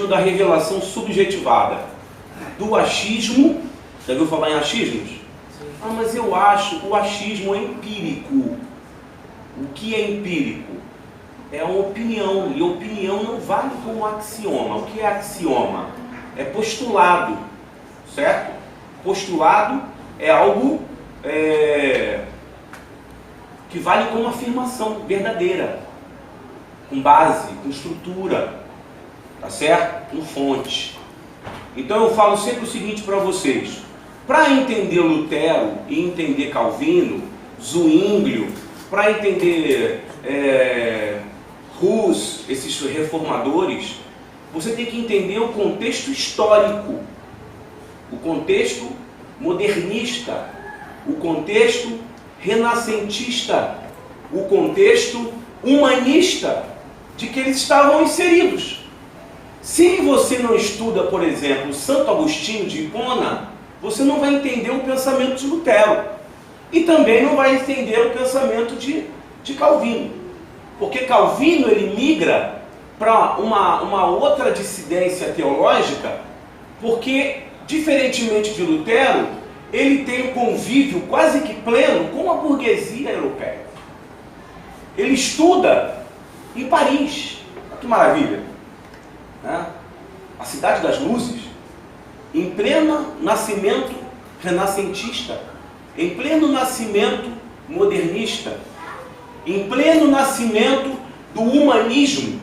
da revelação subjetivada, do achismo. Já ouviu falar em achismos? Ah, mas eu acho, o achismo é empírico. O que é empírico? É uma opinião, e opinião não vale como axioma. O que é axioma? É postulado, certo? Postulado é algo que vale como afirmação verdadeira, com base, com estrutura, tá certo? Com fonte. Então eu falo sempre o seguinte para vocês: para entender Lutero e entender Calvino, Zwinglio, para entender Hus, esses reformadores, você tem que entender o contexto histórico, o contexto modernista, o contexto renascentista, o contexto humanista de que eles estavam inseridos. Se você não estuda, por exemplo, Santo Agostinho de Hipona, você não vai entender o pensamento de Lutero. E também não vai entender o pensamento de Calvino. Porque Calvino ele migra para uma outra dissidência teológica, porque, diferentemente de Lutero, ele tem um convívio quase que pleno com a burguesia europeia. Ele estuda em Paris. Olha que maravilha! Né? A cidade das luzes, em pleno nascimento renascentista, em pleno nascimento modernista, em pleno nascimento do humanismo.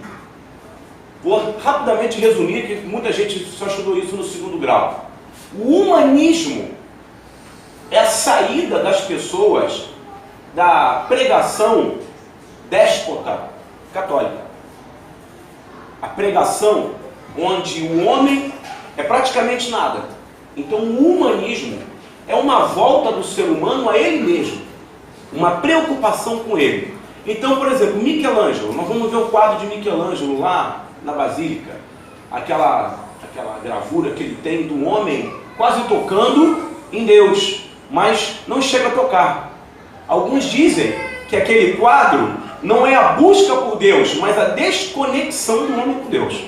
Vou rapidamente resumir, que muita gente só estudou isso no segundo grau. O humanismo é a saída das pessoas da pregação déspota católica. A pregação onde o homem é praticamente nada. Então o humanismo é uma volta do ser humano a ele mesmo, uma preocupação com ele. Então, por exemplo, Michelangelo, nós vamos ver o quadro de Michelangelo lá na Basílica, aquela gravura que ele tem do homem quase tocando em Deus, mas não chega a tocar. Alguns dizem que aquele quadro não é a busca por Deus, mas a desconexão do homem com Deus.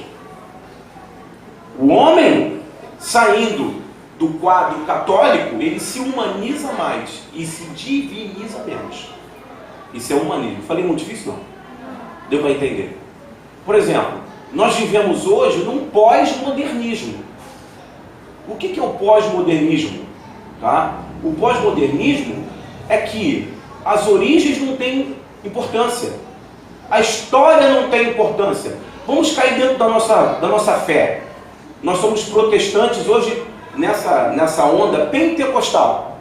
O homem, saindo do quadro católico, ele se humaniza mais e se diviniza menos. Isso é humanismo. Falei muito difícil? Não. Deu para entender? Por exemplo, nós vivemos hoje num pós-modernismo. O que é o pós-modernismo? Tá? O pós-modernismo é que as origens não têm importância. A história não tem importância. Vamos cair dentro da nossa fé. Nós somos protestantes hoje nessa onda pentecostal.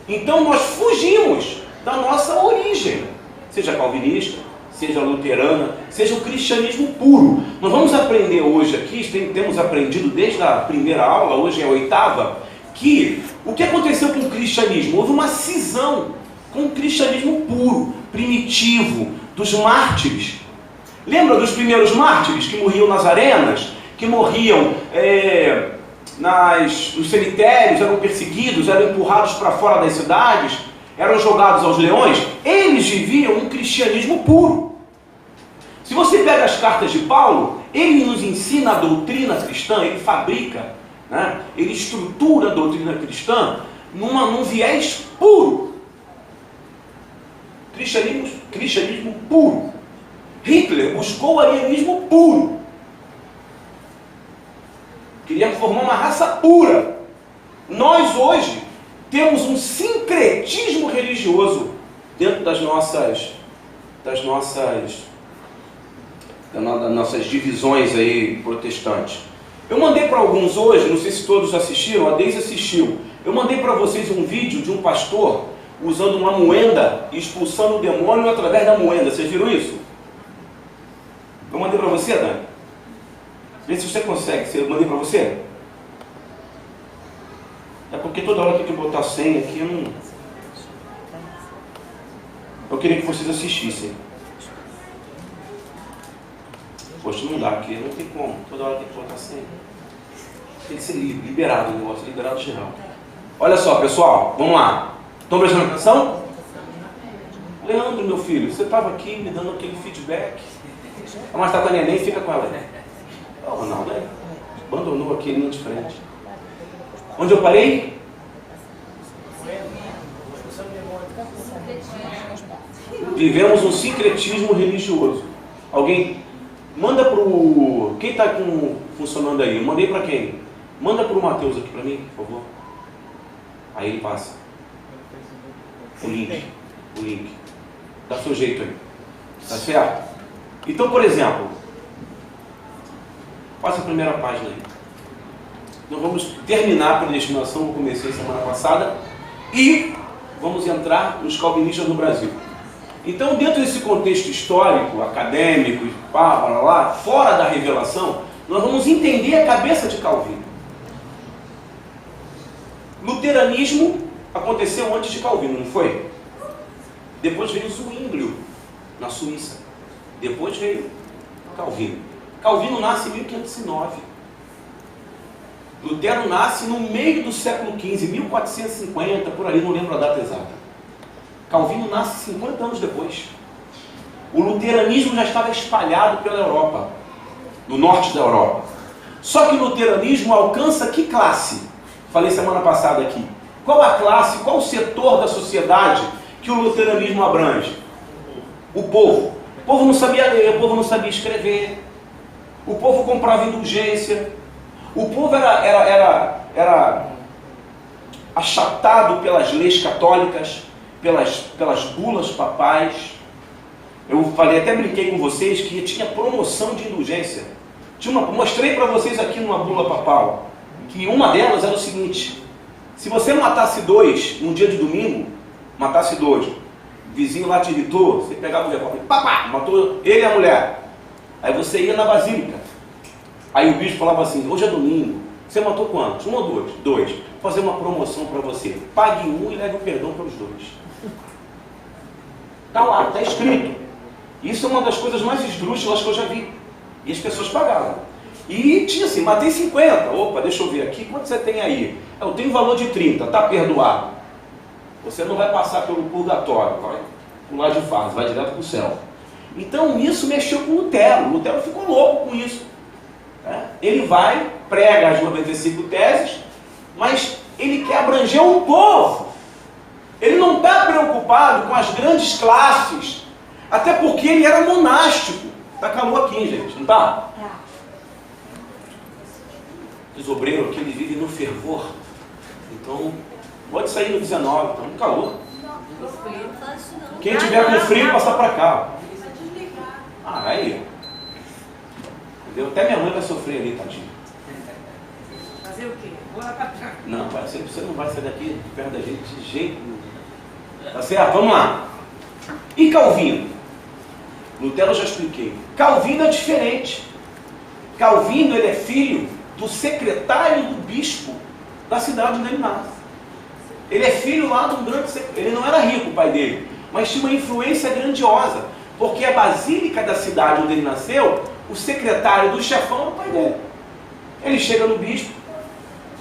Então nós fugimos da nossa origem, seja calvinista, seja luterana, seja o cristianismo puro. Nós vamos aprender hoje aqui, temos aprendido desde a primeira aula, hoje é a oitava, que o que aconteceu com o cristianismo? Houve uma cisão com o cristianismo puro, primitivo, dos mártires. Lembra dos primeiros mártires que morriam nas arenas? Que morriam nos cemitérios, eram perseguidos, eram empurrados para fora das cidades, eram jogados aos leões? Eles viviam um cristianismo puro. Se você pega as cartas de Paulo, ele nos ensina a doutrina cristã, ele fabrica, né? Ele estrutura a doutrina cristã num viés puro. Cristianismo puro. Hitler buscou o arianismo puro. Queria formar uma raça pura. Nós hoje temos um sincretismo religioso dentro das nossas divisões aí protestantes. Eu mandei para alguns hoje, não sei se todos assistiram, a Deise assistiu. Eu mandei para vocês um vídeo de um pastor usando uma moenda e expulsando o demônio através da moenda. Vocês viram isso? Eu mandei para você, Dani? Vê se você consegue. Eu mandei para você? É porque toda hora tem que botar senha aqui. Eu queria que vocês assistissem. Poxa, não dá aqui, não tem como. Toda hora tem que botar senha. Tem que ser liberado o negócio, liberado geral. Olha só, pessoal, vamos lá. Estão prestando atenção? Leandro, meu filho, você estava aqui me dando aquele feedback. Mas tá com a neném, fica com ela. O Ronaldo aí abandonou aqui a linha de frente. Onde eu parei? Vivemos um sincretismo religioso. Alguém manda para o... Quem está funcionando aí? Eu mandei para quem? Manda para o Mateus aqui para mim, por favor. Aí ele passa. O link. Dá seu jeito aí. Tá certo? Então, por exemplo, passa a primeira página aí. Nós vamos terminar a predestinação, eu comecei semana passada, e vamos entrar nos calvinistas no Brasil. Então, dentro desse contexto histórico, acadêmico, fora da revelação, nós vamos entender a cabeça de Calvino. Luteranismo aconteceu antes de Calvino, não foi? Depois veio Zwinglio, na Suíça. Depois veio Calvino. Calvino nasce em 1509. Lutero nasce no meio do século XV, 1450, por ali, não lembro a data exata. Calvino nasce 50 anos depois. O luteranismo já estava espalhado pela Europa, no norte da Europa. Só que o luteranismo alcança que classe? Falei semana passada aqui. Qual a classe, qual o setor da sociedade que o luteranismo abrange? O povo. O povo não sabia ler, o povo não sabia escrever. O povo comprava indulgência. O povo era achatado pelas leis católicas, pelas bulas papais. Eu falei, até brinquei com vocês que tinha promoção de indulgência. Mostrei para vocês aqui numa bula papal, que uma delas era o seguinte: se você matasse 2 num dia de domingo, matasse 2, o vizinho lá te irritou, você pegava o revólver, matou ele e a mulher. Aí você ia na basílica. Aí o bispo falava assim, hoje é domingo, você matou quantos? 1 ou 2? 2. Vou fazer uma promoção para você. Pague 1 e leve o perdão para os 2. Está lá, está escrito. Isso é uma das coisas mais esdrúxulas que eu já vi. E as pessoas pagavam. E tinha assim, matei 50. Opa, deixa eu ver aqui, quanto você tem aí? Eu tenho valor de 30, está perdoado. Você não vai passar pelo purgatório, vai pular de fase, vai direto para o céu. Então isso mexeu com Lutero. Lutero ficou louco com isso. Ele vai, prega as 95 teses, mas ele quer abranger um povo. Ele não está preocupado com as grandes classes, até porque ele era monástico. Está calor aqui, gente, não está? Os obreiros aqui, eles vivem no fervor. Então, pode sair no 19, está no calor. Quem tiver com frio, passa para cá. Aí. Entendeu? Até minha mãe vai sofrer ali, tadinho. Fazer o quê? Bora pra cá. Não, você não vai sair daqui de perto da gente de jeito nenhum. Tá certo? Vamos lá. E Calvino? Lutero eu já expliquei. Calvino é diferente. Calvino, ele é filho do secretário do bispo da cidade onde ele nasce. Ele é filho lá de um grande secretário. Ele não era rico, o pai dele, mas tinha uma influência grandiosa, porque a basílica da cidade onde ele nasceu, o secretário do chefão é o pai dele. Ele chega no bispo,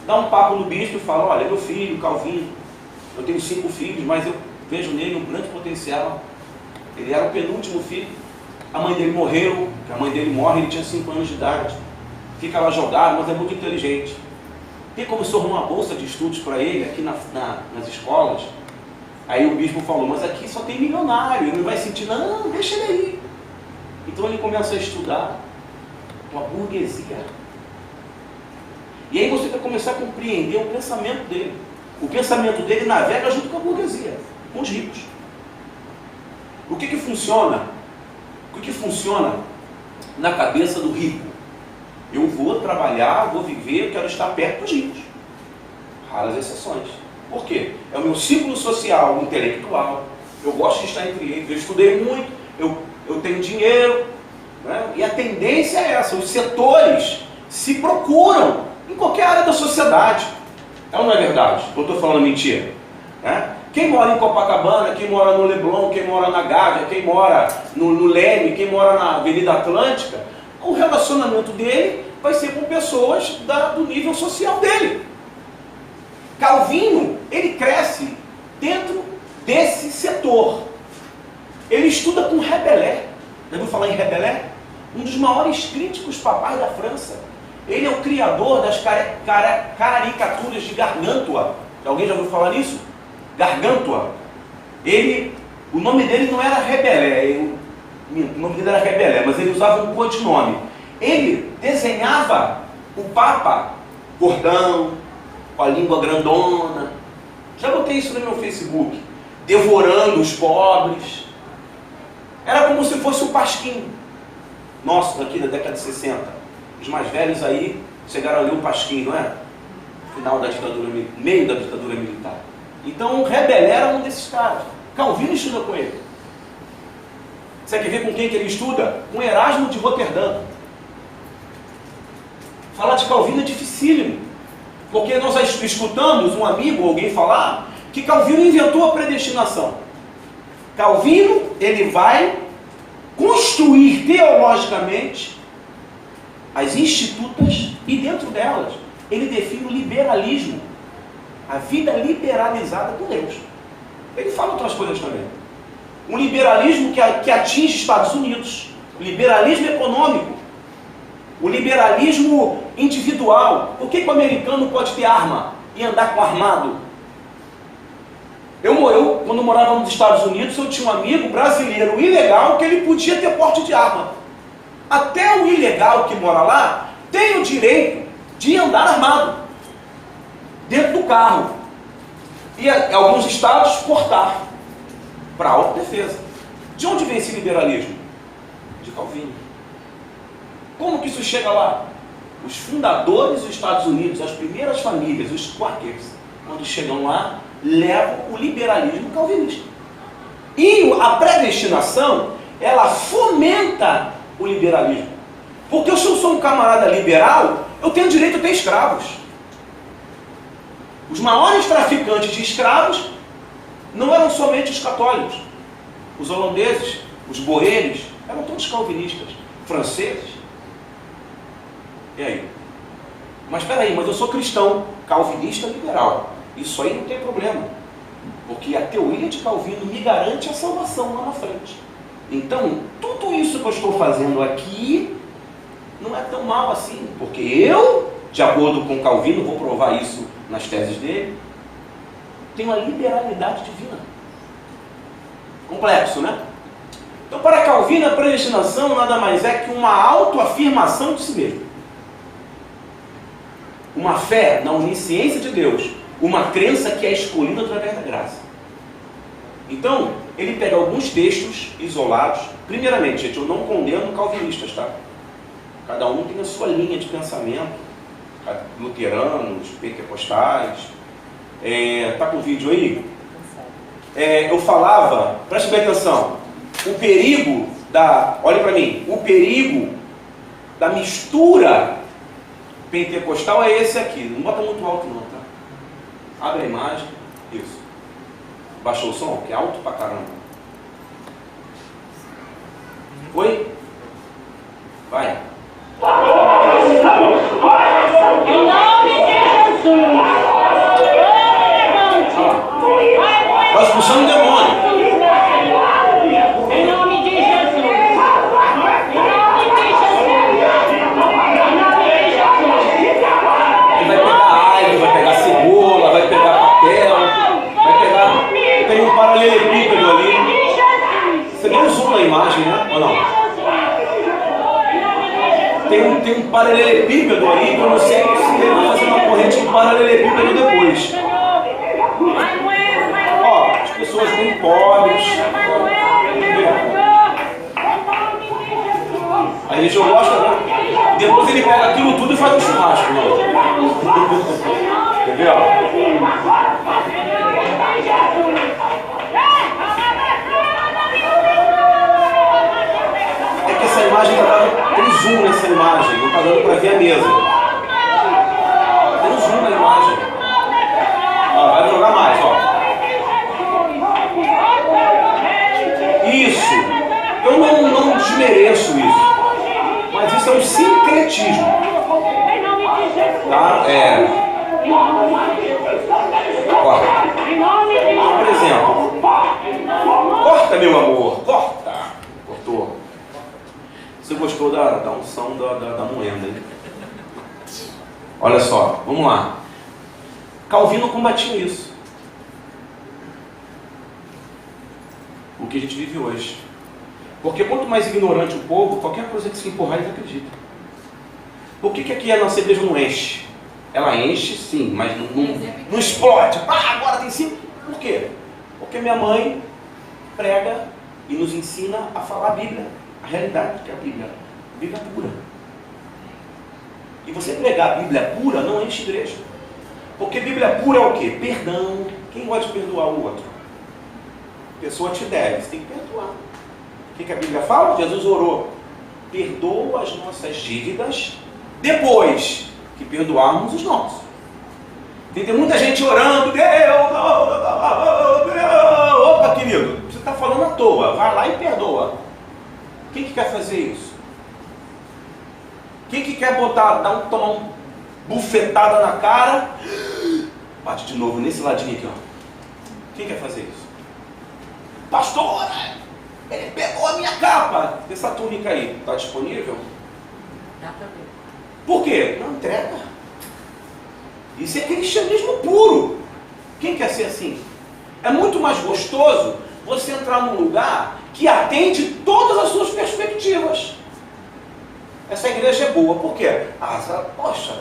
dá um papo no bispo e fala, olha, meu filho, Calvino, eu tenho 5 filhos, mas eu vejo nele um grande potencial. Ele era o penúltimo filho. A mãe dele morreu, a mãe dele morre, ele tinha 5 anos de idade. Fica lá jogado, mas é muito inteligente. Tem como se tornar uma bolsa de estudos para ele aqui nas escolas? Aí o bispo falou, mas aqui só tem milionário, ele não vai sentir, não, deixa ele aí. Então ele começa a estudar com a burguesia. E aí você vai começar a compreender o pensamento dele. O pensamento dele navega junto com a burguesia, com os ricos. O que funciona? O que funciona na cabeça do rico? Eu vou trabalhar, vou viver, eu quero estar perto dos ricos. Raras exceções. Por quê? É o meu ciclo social, intelectual. Eu gosto de estar entre eles. Eu estudei muito, eu tenho dinheiro. Né? E a tendência é essa. Os setores se procuram em qualquer área da sociedade. É ou não é verdade? Eu estou falando mentira? Né? Quem mora em Copacabana, quem mora no Leblon, quem mora na Gávea, quem mora no Leme, quem mora na Avenida Atlântica, o relacionamento dele vai ser com pessoas do nível social dele. Calvino, ele cresce dentro desse setor. Ele estuda com Rabelais. Já ouviu falar em Rabelais? um dos maiores críticos papais da França. Ele é o criador das caricaturas de Gargantua. Alguém já ouviu falar nisso? Gargantua. O nome dele não era Rabelais, o nome dele era Rabelais, mas ele usava um codinome. Ele desenhava o Papa gordão, com a língua grandona. Já botei isso no meu Facebook. Devorando os pobres. Era como se fosse um Pasquim nosso daqui da década de 60. Os mais velhos aí chegaram a ler o Pasquim, não é? Final da ditadura, meio da ditadura militar. Então, Rabelais era um desses caras. Calvino estuda com ele. Você quer ver com quem que ele estuda? Com Erasmo de Roterdã. Falar de Calvino é dificílimo, porque nós escutamos um amigo ou alguém falar que Calvino inventou a predestinação. Calvino, ele vai construir teologicamente as institutas e dentro delas ele define o liberalismo, a vida liberalizada por Deus. Ele fala outras coisas também. Um liberalismo que atinge Estados Unidos, o liberalismo econômico, o liberalismo individual. Por que o americano pode ter arma e andar com armado? Eu, quando morava nos Estados Unidos, eu tinha um amigo brasileiro ilegal que ele podia ter porte de arma. Até o ilegal que mora lá tem o direito de andar armado dentro do carro. E alguns estados portar para autodefesa. De onde vem esse liberalismo? De Calvino. Como que isso chega lá? Os fundadores dos Estados Unidos, as primeiras famílias, os Quakers, quando chegam lá, levam o liberalismo calvinista. E a predestinação, ela fomenta o liberalismo. Porque se eu sou um camarada liberal, eu tenho direito a ter escravos. Os maiores traficantes de escravos não eram somente os católicos. Os holandeses, os boeres, eram todos calvinistas. Franceses. E aí? Mas espera aí, mas eu sou cristão, calvinista liberal. Isso aí não tem problema. Porque a teoria de Calvino me garante a salvação lá na frente. Então, tudo isso que eu estou fazendo aqui não é tão mal assim. Porque eu, de acordo com Calvino, vou provar isso nas teses dele, tenho a liberalidade divina. Complexo, né? Então, para Calvino, a predestinação nada mais é que uma autoafirmação de si mesmo. Uma fé na onisciência de Deus, uma crença que é escolhida através da graça. Então, ele pega alguns textos isolados. Primeiramente, gente, eu não condeno calvinistas, tá? Cada um tem a sua linha de pensamento. Luteranos, pentecostais. Tá com o vídeo aí? Eu falava, preste bem atenção, o perigo olha para mim, o perigo da mistura pentecostal é esse aqui. Não bota muito alto não, tá? Abre a imagem. Isso. Baixou o som? Que é alto pra caramba. Oi? Vai. Em nome de Jesus. Está expulsando o demônio. Em nome de Jesus. Em nome de Jesus. Ele vai pegar alho, vai pegar cebola, vai pegar papel, vai pegar... Tem um paralelepípedo ali. Você deu um zoom na imagem, né? Ou não? Tem um paralelepípedo ali, que eu não sei se ele vai fazer uma corrente de paralelepípedo depois. Ó, as pessoas bem pobres. Aí ele jogou, depois ele pega aquilo tudo e faz um churrasco. Entendeu? É que essa imagem tem zoom nessa imagem, não está dando para ver a mesa. Tem um zoom na imagem. Ó, vai jogar mais, ó. Isso. Eu não desmereço isso. Mas isso é um sincretismo. Tá? Corta. Por exemplo. Corta, meu amor. Corta. Cortou. Você gostou da unção da moenda, hein? Olha só, vamos lá. Calvino combatia isso. O que a gente vive hoje. Porque quanto mais ignorante o povo, qualquer coisa que se empurrar, eles acreditam. Por que aqui a nossa igreja não enche? Ela enche sim, mas não explode. Agora tem 5. Por quê? Porque minha mãe prega e nos ensina a falar a Bíblia. A realidade que é a Bíblia. A Bíblia pura. E você pregar a Bíblia pura não enche igreja. Porque Bíblia pura é o quê? Perdão. Quem gosta de perdoar o outro? A pessoa te deve, você tem que perdoar. O que a Bíblia fala? Jesus orou. Perdoa as nossas dívidas depois que perdoarmos os nossos. Tem muita gente orando. Deus, opa, querido, você está falando à toa. Vai lá e perdoa. Quem que quer fazer isso? Quem que quer tomar uma bufetada na cara? Bate de novo nesse ladinho aqui, ó. Quem quer fazer isso? Pastor, ele pegou a minha capa. Essa túnica aí, está disponível? Dá para ver. Por quê? Não entrega. Isso é cristianismo puro. Quem quer ser assim? É muito mais gostoso você entrar num lugar que atende todas as suas perspectivas. Essa igreja é boa. Por quê? Poxa,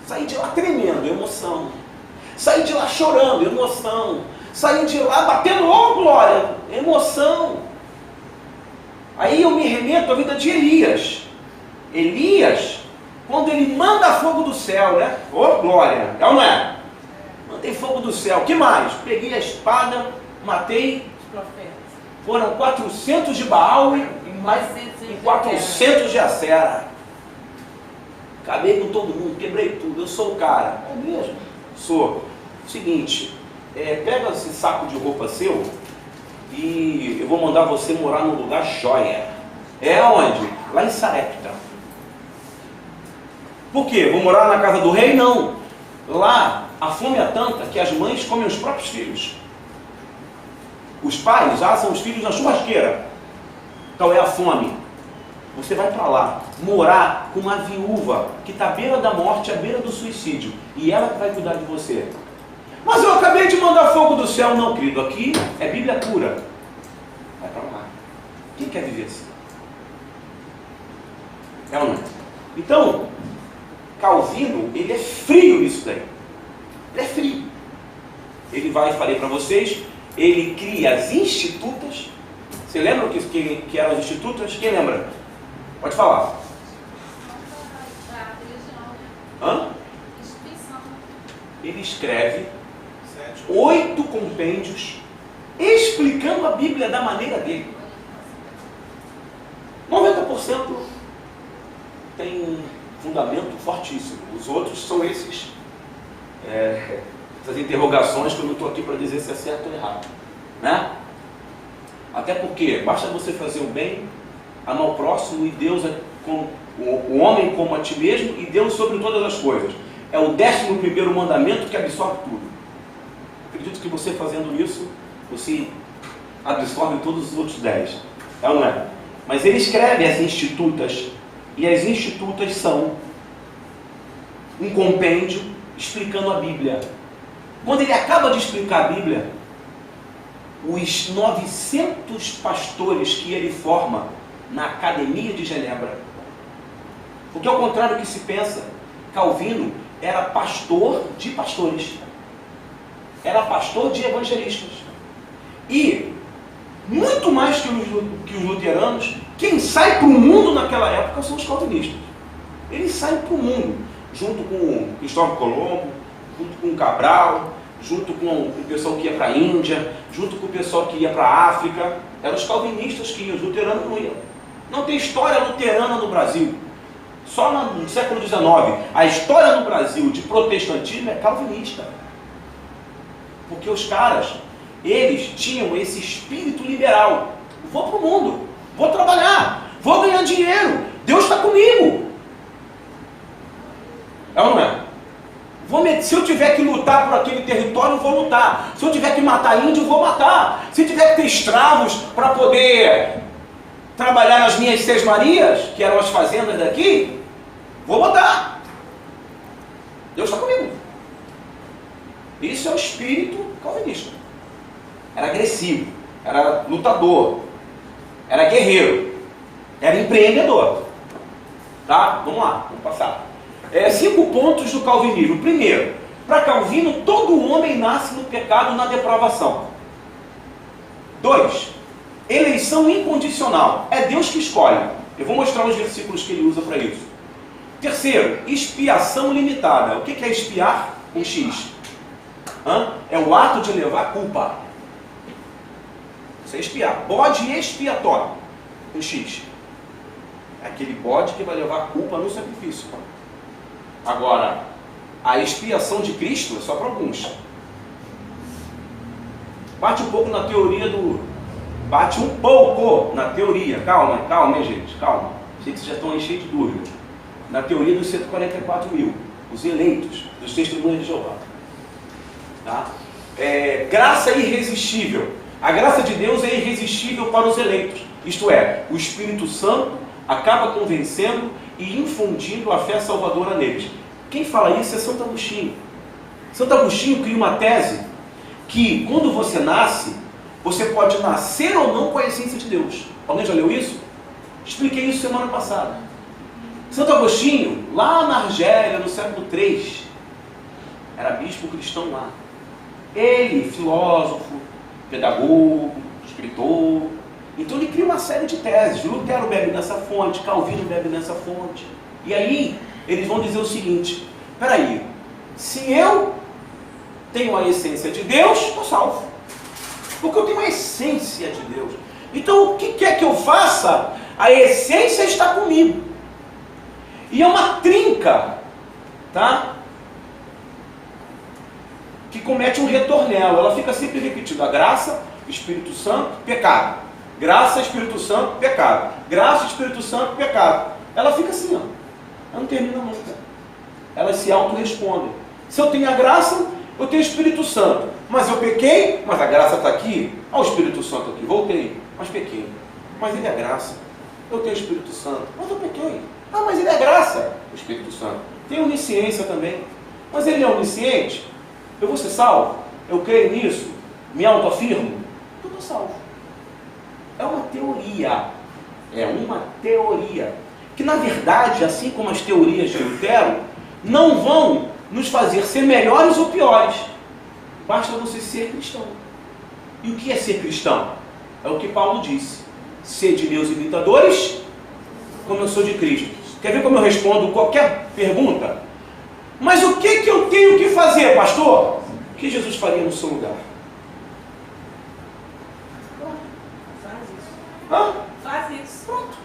saí de lá tremendo, emoção. Saí de lá chorando, emoção. Saí de lá batendo, glória, emoção. Aí eu me remeto à vida de Elias. Elias, quando ele manda fogo do céu, né? Glória, é ou não é? Mandei fogo do céu. O que mais? Peguei a espada, matei. Os profetas. Foram 400 de Baal e mais 400 de Acera. Acabei com todo mundo, quebrei tudo. Eu sou o cara. É mesmo? Sou. Seguinte, pega esse saco de roupa seu e eu vou mandar você morar num lugar joia. É onde? Lá em Sarepta. Por quê? Vou morar na casa do rei? Não. Lá a fome é tanta que as mães comem os próprios filhos. Os pais assam os filhos na churrasqueira. Então é a fome. Você vai para lá, morar com uma viúva que está à beira da morte, à beira do suicídio. E ela que vai cuidar de você. Mas eu acabei de mandar fogo do céu. Não, querido, aqui é Bíblia pura. Vai para lá. Quem quer viver assim? É ou não? Então, Calvino, ele é frio nisso daí. Ele é frio. Ele vai, falei para vocês, ele cria as institutas. Você lembra que eram as institutas? Quem lembra? Pode falar. Hã? Ele escreve 8 compêndios explicando a Bíblia da maneira dele. 90% tem fundamento fortíssimo. Os outros são essas interrogações que eu não estou aqui para dizer se é certo ou errado, né? Até porque basta você fazer o bem, amar o próximo, e Deus é com o homem como a ti mesmo, e Deus sobre todas as coisas. É o 11º mandamento que absorve tudo. Acredito que você fazendo isso, você absorve todos os outros 10. É ou não é? Mas ele escreve as institutas, e as institutas são um compêndio explicando a Bíblia. Quando ele acaba de explicar a Bíblia, os 900 pastores que ele forma na Academia de Genebra, porque ao contrário do que se pensa, Calvino era pastor de pastores, era pastor de evangelistas, e muito mais que os luteranos, quem sai para o mundo naquela época são os calvinistas. Eles saem para o mundo, junto com Cristóvão Colombo, junto com Cabral, junto com o pessoal que ia para a Índia, junto com o pessoal que ia para a África. Eram os calvinistas que iam, os luteranos não iam. Não tem história luterana no Brasil. Só no século XIX. A história no Brasil de protestantismo é calvinista. Porque os caras, eles tinham esse espírito liberal. Vou para o mundo, vou trabalhar, vou ganhar dinheiro, Deus está comigo. É ou não é? Se eu tiver que lutar por aquele território, eu vou lutar. Se eu tiver que matar índio, eu vou matar. Se tiver que ter escravos para poder trabalhar nas minhas Seis Marias, que eram as fazendas daqui, vou botar. Deus está comigo. Isso é o espírito calvinista. Era agressivo, era lutador, era guerreiro, era empreendedor. Tá? Vamos lá, vamos passar. 5 pontos do calvinismo. Primeiro, para Calvino, todo homem nasce no pecado, na depravação. 2, eleição incondicional. É Deus que escolhe. Eu vou mostrar os versículos que ele usa para isso. Terceiro, expiação limitada. O que é expiar? Um X. É o ato de levar a culpa. Isso é expiar. Bode expiatório. Um X. É aquele bode que vai levar a culpa no sacrifício. Agora, a expiação de Cristo é só para alguns. Bate um pouco na teoria do... Bate um pouco na teoria. Calma, hein, gente? Calma. Sei que vocês já estão aí cheios de dúvida. Na teoria dos 144 mil. Os eleitos dos testemunhas de Jeová. Tá? Graça irresistível. A graça de Deus é irresistível para os eleitos. Isto é, o Espírito Santo acaba convencendo e infundindo a fé salvadora neles. Quem fala isso é Santo Agostinho. Santo Agostinho cria uma tese que quando você nasce, você pode nascer ou não com a essência de Deus. Alguém já leu isso? Expliquei isso semana passada. Santo Agostinho, lá na Argélia, no século III, era bispo cristão lá. Ele, filósofo, pedagogo, escritor. Então ele cria uma série de teses. Lutero bebe nessa fonte, Calvino bebe nessa fonte. E aí eles vão dizer o seguinte: peraí, se eu tenho a essência de Deus, estou salvo. Porque eu tenho a essência de Deus. Então o que quer que eu faça? A essência está comigo. E é uma trinca, tá? Que comete um retornelo. Ela fica sempre repetida: a graça, Espírito Santo, pecado. Graça, Espírito Santo, pecado. Graça, Espírito Santo, pecado. Ela fica assim, ó. Ela não termina nunca. Elas se autorrespondem. Se eu tenho a graça, eu tenho o Espírito Santo. Mas eu pequei, mas a graça está aqui. Olha o Espírito Santo aqui. Voltei, mas pequei. Mas ele é graça. Eu tenho o Espírito Santo, mas eu pequei. Ah, mas ele é graça. O Espírito Santo. Tem onisciência também. Mas ele é onisciente. Eu vou ser salvo? Eu creio nisso? Me autoafirmo? Eu estou salvo. É uma teoria. É uma teoria. Que na verdade, assim como as teorias de Lutero, não vão nos fazer ser melhores ou piores. Basta você ser cristão. E o que é ser cristão? É o que Paulo disse: sede meus imitadores, como eu sou de Cristo. Quer ver como eu respondo qualquer pergunta? Mas o que eu tenho que fazer, pastor? O que Jesus faria no seu lugar? Faz isso. Pronto.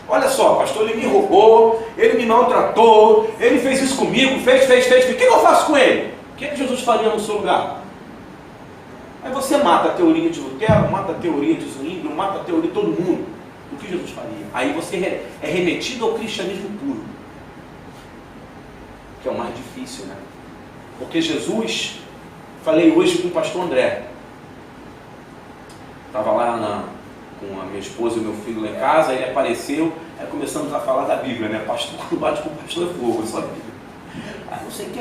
Olha só, pastor, ele me roubou, ele me maltratou, ele fez isso comigo, fez. O que eu faço com ele? O que Jesus faria no seu lugar? Aí você mata a teoria de Lutero, mata a teoria de Zwingli, mata a teoria de todo mundo. O que Jesus faria? Aí você é remetido ao cristianismo puro. Que é o mais difícil, né? Porque Jesus, falei hoje com o pastor André. Estava lá com a minha esposa e o meu filho lá em casa, ele apareceu, aí começamos a falar da Bíblia, né? Pastor, quando bate com o pastor é fogo, só a Bíblia. Aí não sei o que,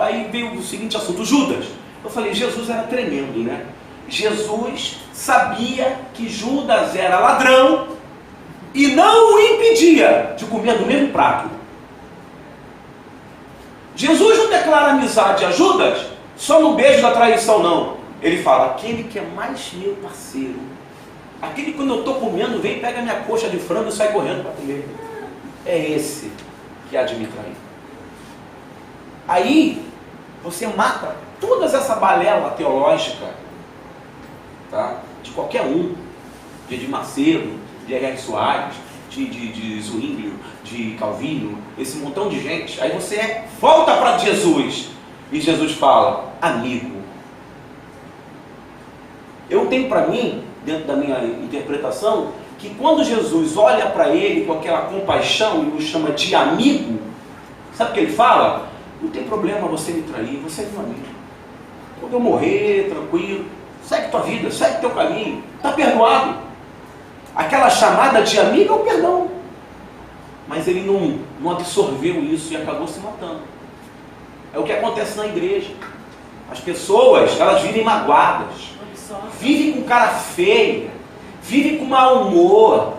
aí veio o seguinte assunto: Judas. Eu falei, Jesus era tremendo, né? Jesus sabia que Judas era ladrão e não o impedia de comer do mesmo prato. Jesus não declara amizade a Judas só no beijo da traição, não. Ele fala: aquele que é mais meu parceiro, aquele que quando eu estou comendo vem, pega minha coxa de frango e sai correndo para comer. É esse que há de me trair. Aí você mata toda essa balela teológica, tá? De qualquer um, de Edir Macedo, de R.R. Soares, de Zwingli, de Calvino, esse montão de gente. Aí você volta para Jesus e Jesus fala: amigo. Eu tenho para mim, dentro da minha interpretação, que quando Jesus olha para ele com aquela compaixão e o chama de amigo, sabe o que ele fala? Não tem problema você me trair, você é meu amigo. Quando eu morrer, tranquilo, segue tua vida, segue teu caminho, está perdoado. aquela chamada de amigo é o perdão. Mas ele não absorveu isso e acabou se matando. É o que acontece na igreja. As pessoas, elas vivem magoadas, vivem com cara feia, vivem com mau humor.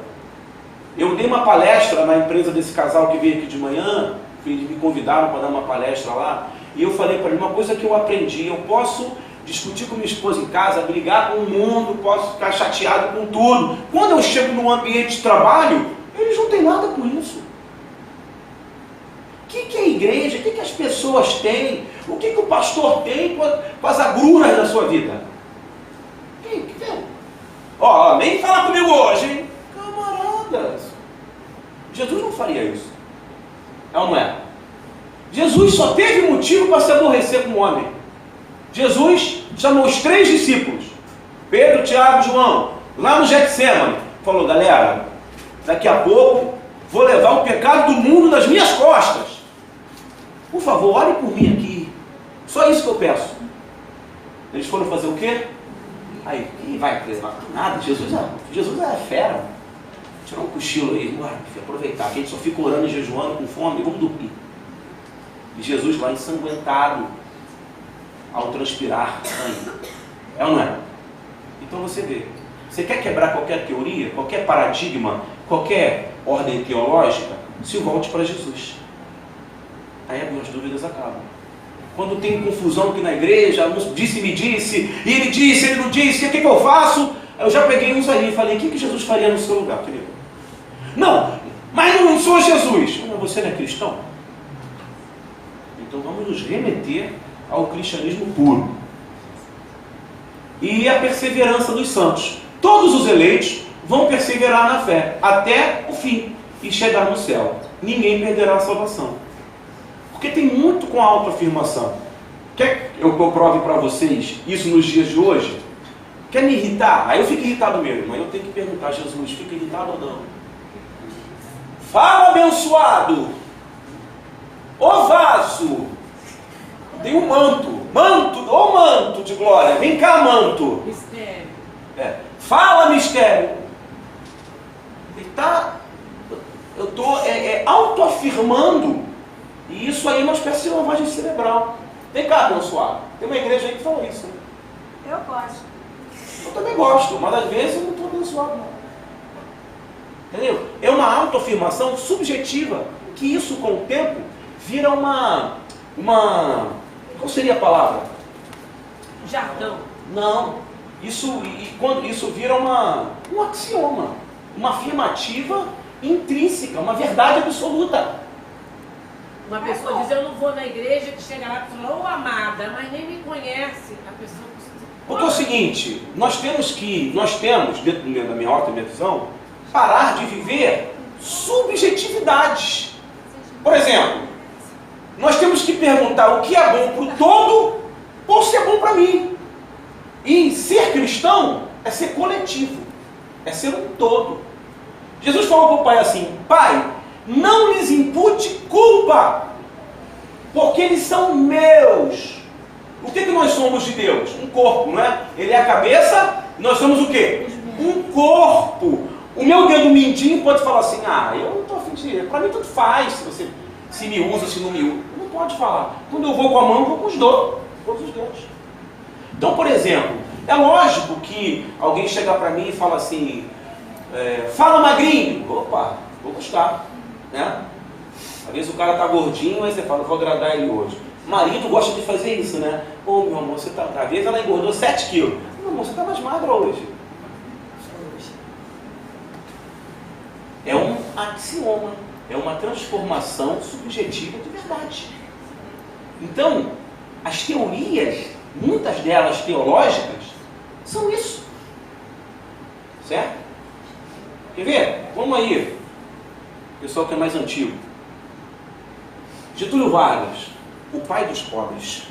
Eu dei uma palestra na empresa desse casal que veio aqui de manhã, eles me convidaram para dar uma palestra lá, e eu falei para ele uma coisa que eu aprendi: eu posso discutir com minha esposa em casa, brigar com o mundo, posso ficar chateado com tudo. Quando eu chego num ambiente de trabalho, eles não têm nada com isso. O que é a igreja? O que as pessoas têm? O que o pastor tem com as agruras da sua vida? Ó, nem fala comigo hoje, hein? Camaradas, Jesus não faria isso. É ou não é? Jesus só teve motivo para se aborrecer com o homem. Jesus chamou os 3 discípulos, Pedro, Tiago e João, lá no Getsemane. Falou: galera, daqui a pouco vou levar o pecado do mundo nas minhas costas. Por favor, olhem por mim aqui. Só isso que eu peço. Eles foram fazer o quê? Aí, quem vai levar? Nada, Jesus é fera. Tirar um cochilo aí, bora, aproveitar, que a gente só fica orando e jejuando com fome, vamos dormir. E Jesus lá ensanguentado, ao transpirar sangue. É ou não é? Então você vê, você quer quebrar qualquer teoria, qualquer paradigma, qualquer ordem teológica, se volte para Jesus. Aí as dúvidas acabam. Quando tem confusão aqui na igreja, disse-me disse, e ele disse, ele não disse, o que eu faço? Eu já peguei uns aí e falei: o que Jesus faria no seu lugar, querido? Não, mas não sou Jesus. Não, você não é cristão? Então vamos nos remeter ao cristianismo puro. E a perseverança dos santos. Todos os eleitos vão perseverar na fé, até o fim, e chegar no céu. Ninguém perderá a salvação. Porque tem muito com a autoafirmação. Quer que eu prove para vocês isso nos dias de hoje? Quer me irritar? Aí eu fico irritado mesmo. Aí eu tenho que perguntar: Jesus, fica irritado ou não? Fala, abençoado! Ô vaso! Tem um manto. Ô manto de glória! Vem cá, manto! Mistério. Fala, mistério! Ele está... Eu estou autoafirmando. E isso aí é uma espécie de lavagem cerebral. Vem cá, abençoado. Tem uma igreja aí que fala isso. Né? Eu gosto. Eu também gosto, mas às vezes eu não estou abençoado, não. Entendeu? É uma autoafirmação subjetiva, que isso com o tempo vira uma qual seria a palavra? Jardão. Não. Quando isso vira um axioma, uma afirmativa intrínseca, uma verdade absoluta. Uma pessoa diz: eu não vou na igreja, que chega lá e fala: ô amada, mas nem me conhece. A pessoa... Porque é o seguinte, nós temos, dentro da minha ótica, da minha visão, parar de viver subjetividades. Por exemplo, nós temos que perguntar o que é bom para o todo ou se é bom para mim. E ser cristão é ser coletivo, é ser um todo. Jesus falou para o Pai assim: Pai, não lhes impute culpa, porque eles são meus. O que nós somos de Deus? Um corpo, não é? Ele é a cabeça, nós somos o quê? Um corpo. O meu dedo mindinho pode falar assim: eu não estou afim de... Para mim tudo faz, se você se me usa, se não me usa. Não pode falar. Quando eu vou com a mão, eu vou com os dedos. Todos os dedos. Então, por exemplo, é lógico que alguém chegar para mim e fala assim: fala, magrinho. Opa, vou gostar. Né? Às vezes o cara está gordinho, aí você fala: vou agradar ele hoje. Marido gosta de fazer isso, né? Ô, meu amor, você tá... Às vezes ela engordou 7 quilos. Meu amor, você está mais magra hoje. É um axioma. É uma transformação subjetiva de verdade. Então, as teorias, muitas delas teológicas, são isso. Certo? Quer ver? Vamos aí. Pessoal que é mais antigo. Getúlio Vargas, o pai dos pobres.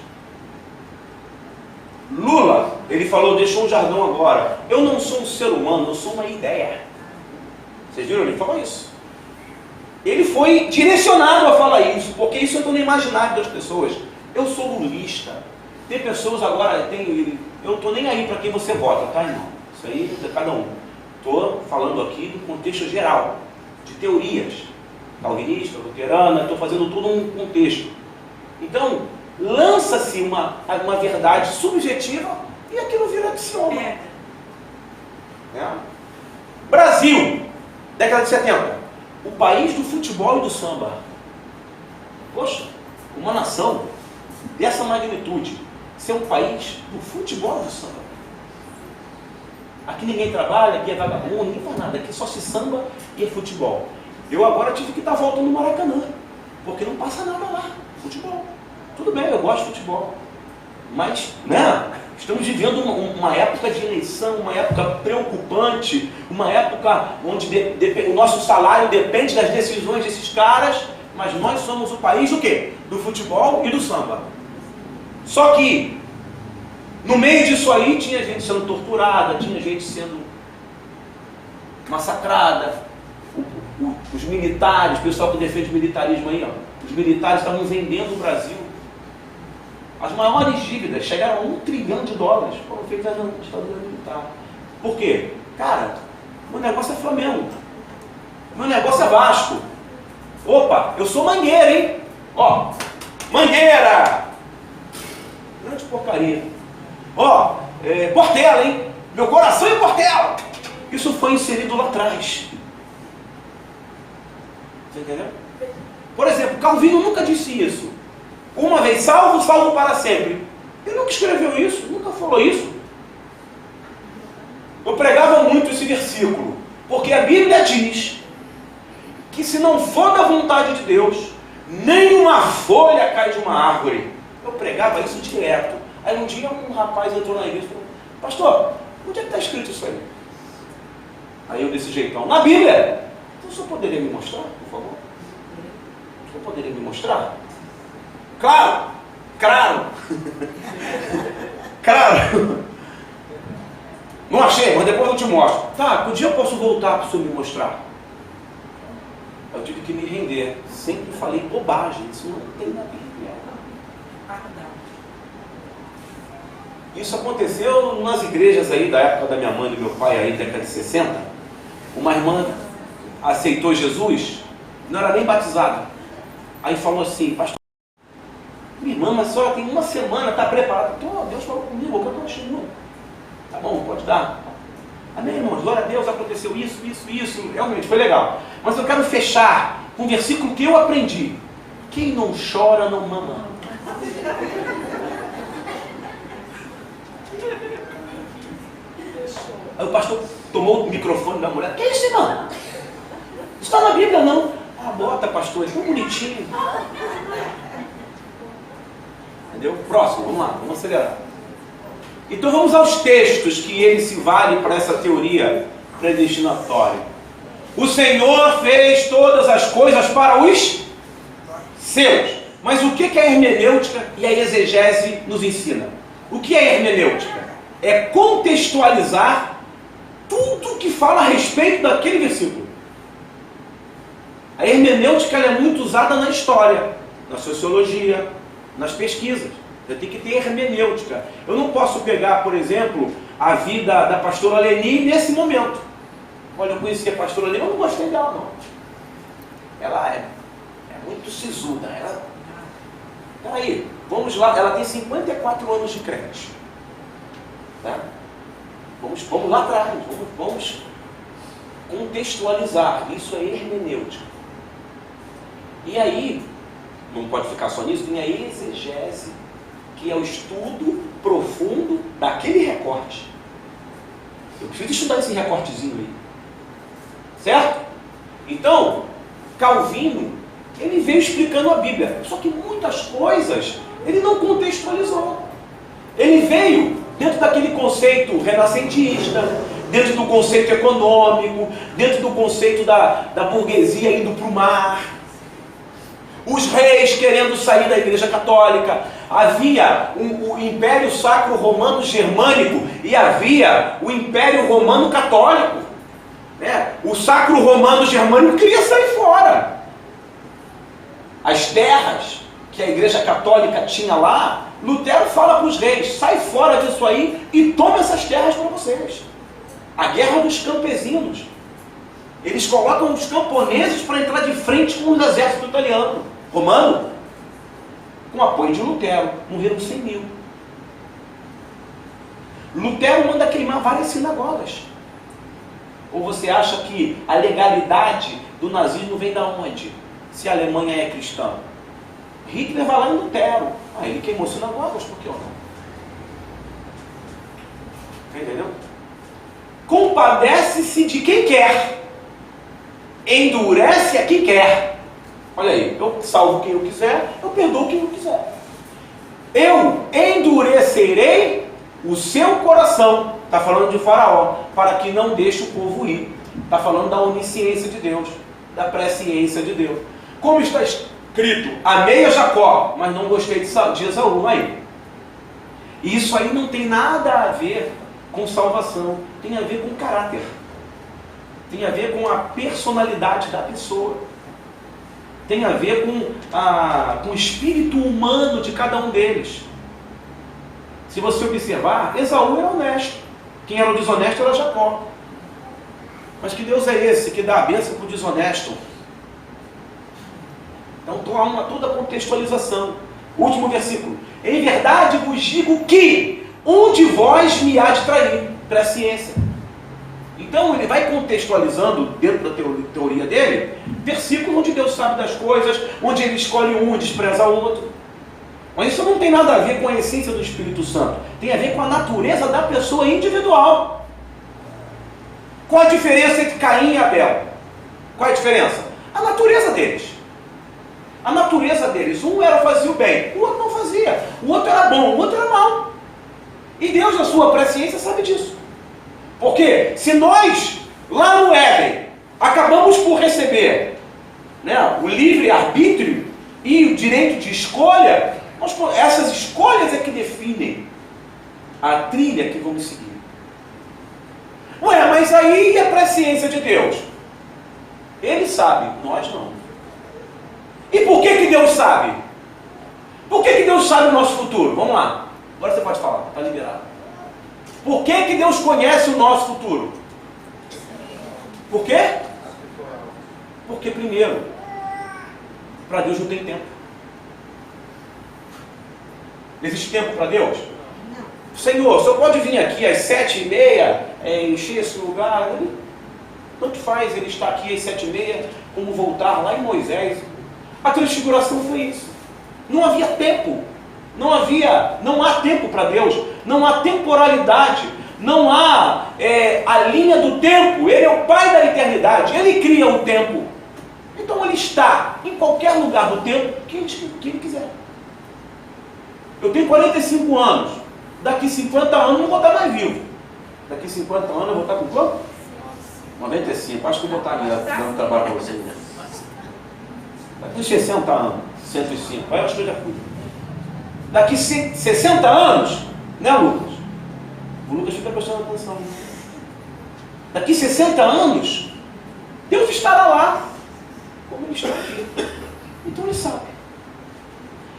Lula, ele falou, deixou um jargão agora: eu não sou um ser humano, eu sou uma ideia. Vocês viram? Ele falou isso. Ele foi direcionado a falar isso, porque isso entrou no imaginário das pessoas. Eu sou lulista. Tem pessoas agora, eu não estou nem aí para quem você vota, tá, irmão? Isso aí é cada um. Estou falando aqui do contexto geral, de teorias, calvinista, luterana, estou fazendo tudo um contexto. Então, lança-se uma verdade subjetiva e aquilo vira axioma. Brasil, década de 70, o país do futebol e do samba. Poxa, uma nação dessa magnitude, ser um país do futebol e do samba. Aqui ninguém trabalha, aqui é vagabundo, ninguém faz nada, aqui só se samba e é futebol. Eu agora tive que dar volta no Maracanã, porque não passa nada lá, futebol. Tudo bem, eu gosto de futebol, mas, né, estamos vivendo uma época de eleição, uma época preocupante, uma época onde o nosso salário depende das decisões desses caras, mas nós somos o país do quê? Do futebol e do samba. Só que, no meio disso aí, tinha gente sendo torturada, tinha gente sendo massacrada. Os militares, o pessoal que defende o militarismo aí, ó, os militares estavam vendendo o Brasil. As maiores dívidas chegaram a $1 trilhão, foram feitas na ditadura militar. Por quê? Cara, meu negócio é Flamengo, meu negócio é Vasco. Opa, eu sou Mangueira, hein? Ó, Mangueira! Grande porcaria. Ó, Portela, hein? Meu coração é Portela! Isso foi inserido lá atrás. Você entendeu? Por exemplo, Calvino nunca disse isso. Uma vez salvo, salvo para sempre. Ele nunca escreveu isso, nunca falou isso. Eu pregava muito esse versículo, porque a Bíblia diz que se não for da vontade de Deus, nenhuma folha cai de uma árvore. Eu pregava isso direto. Aí um dia um rapaz entrou na igreja e falou: pastor, onde é que está escrito isso aí? Aí eu desse jeitão: na Bíblia. Então o senhor poderia me mostrar, por favor? O senhor poderia me mostrar? Claro! Claro! Claro! Não achei, mas depois eu te mostro. Tá, que dia eu posso voltar para o senhor me mostrar? Eu tive que me render. Sempre falei bobagem, isso não tem na Bíblia. Isso aconteceu nas igrejas aí da época da minha mãe e do meu pai, aí, década de 60. Uma irmã aceitou Jesus, não era nem batizada. Aí falou assim: pastor, minha irmã, mas a senhora tem uma semana, está preparada? Deus falou comigo, que eu estou achando. Tá bom, pode dar. Amém, irmãos, glória a Deus, aconteceu isso, realmente foi legal. Mas eu quero fechar com um versículo que eu aprendi: quem não chora não mama. Aí o pastor tomou o microfone da mulher: que é isso, irmão? Isso está na Bíblia, não? Ah, bota, pastor, é tão bonitinho. Entendeu? Próximo, vamos lá, vamos acelerar. Então vamos aos textos que ele se vale para essa teoria predestinatória. O Senhor fez todas as coisas para os seus. Mas o que a hermenêutica e a exegese nos ensina? O que é hermenêutica? É contextualizar tudo que fala a respeito daquele versículo. A hermenêutica é muito usada na história, na sociologia, nas pesquisas. Eu tenho que ter hermenêutica. Eu não posso pegar, por exemplo, a vida da pastora Leni nesse momento. Olha, eu conheci a pastora Leni, eu não gostei dela, não. Ela é muito sisuda. Peraí, vamos lá, ela tem 54 anos de crente. Tá? Vamos lá atrás, vamos contextualizar. Isso é hermenêutica. E aí, não pode ficar só nisso, tem a exegese, que é o estudo profundo daquele recorte. Eu preciso estudar esse recortezinho aí. Certo? Então, Calvino, ele veio explicando a Bíblia. Só que muitas coisas ele não contextualizou. Ele veio dentro daquele conceito renascentista, dentro do conceito econômico, dentro do conceito da burguesia indo para o mar. Os reis querendo sair da Igreja Católica. Havia o Império Sacro Romano Germânico e havia o Império Romano Católico. O Sacro Romano Germânico queria sair fora. As terras que a Igreja Católica tinha lá, Lutero fala para os reis: sai fora disso aí e toma essas terras para vocês. A guerra dos campesinos. Eles colocam os camponeses para entrar de frente com o exército italiano, romano, com apoio de Lutero. Morreram 100 mil. Lutero manda queimar várias sinagogas. Ou você acha que a legalidade do nazismo vem da onde? Se a Alemanha é cristã? Hitler vai lá em Lutero. Ele queimou sinagogas, por que ou não? Entendeu? Compadece-se de quem quer. Endurece a quem quer. Olha aí, eu salvo quem eu quiser, eu perdoo quem eu quiser. Eu endurecerei o seu coração. Está falando de Faraó, para que não deixe o povo ir. Está falando da onisciência de Deus, da presciência de Deus. Como está escrito, amei a Jacó, mas não gostei de Esaú. Aí. Isso aí não tem nada a ver com salvação, tem a ver com caráter. Tem a ver com a personalidade da pessoa. Tem a ver com o espírito humano de cada um deles. Se você observar, Esaú era honesto. Quem era o desonesto era Jacó. Mas que Deus é esse que dá a bênção para o desonesto? Então há toda a contextualização. Último versículo. Em verdade vos digo que um de vós me há de trair. Presciência. Então ele vai contextualizando dentro da teoria dele, versículos onde Deus sabe das coisas, onde ele escolhe um e despreza o outro. Mas isso não tem nada a ver com a essência do Espírito Santo. Tem a ver com a natureza da pessoa individual. Qual a diferença entre Caim e Abel? Qual é a diferença? A natureza deles. A natureza deles. Um fazia o bem, o outro não fazia. O outro era bom, o outro era mau. E Deus, na sua presciência, sabe disso. Porque se nós, lá no Éden, acabamos por receber, né, o livre-arbítrio e o direito de escolha, essas escolhas é que definem a trilha que vamos seguir. Mas aí a presciência de Deus? Ele sabe, nós não. E por que Deus sabe? Por que Deus sabe o nosso futuro? Vamos lá. Agora você pode falar, está liberado. Por que Deus conhece o nosso futuro? Por quê? Porque primeiro, para Deus não tem tempo. Existe tempo para Deus? Não. Senhor, o senhor pode vir aqui às 7h30, encher esse lugar? Tanto faz ele estar aqui às 7h30, como voltar lá em Moisés. A transfiguração foi isso. Não havia tempo. Não há tempo para Deus. Não há temporalidade. Não há a linha do tempo. Ele é o Pai da eternidade. Ele cria o tempo. Então ele está em qualquer lugar do tempo que ele quiser. Eu tenho 45 anos. Daqui 50 anos eu não vou estar mais vivo. Daqui 50 anos eu vou estar com quanto? 95. Acho que eu vou estar dando trabalho para vocês. Daqui 60 anos. 105. Acho que eu já fui. Daqui 60 anos, né, Lucas? O Lucas fica prestando atenção. Daqui 60 anos, Deus estará lá, como ele está aqui. Então ele sabe.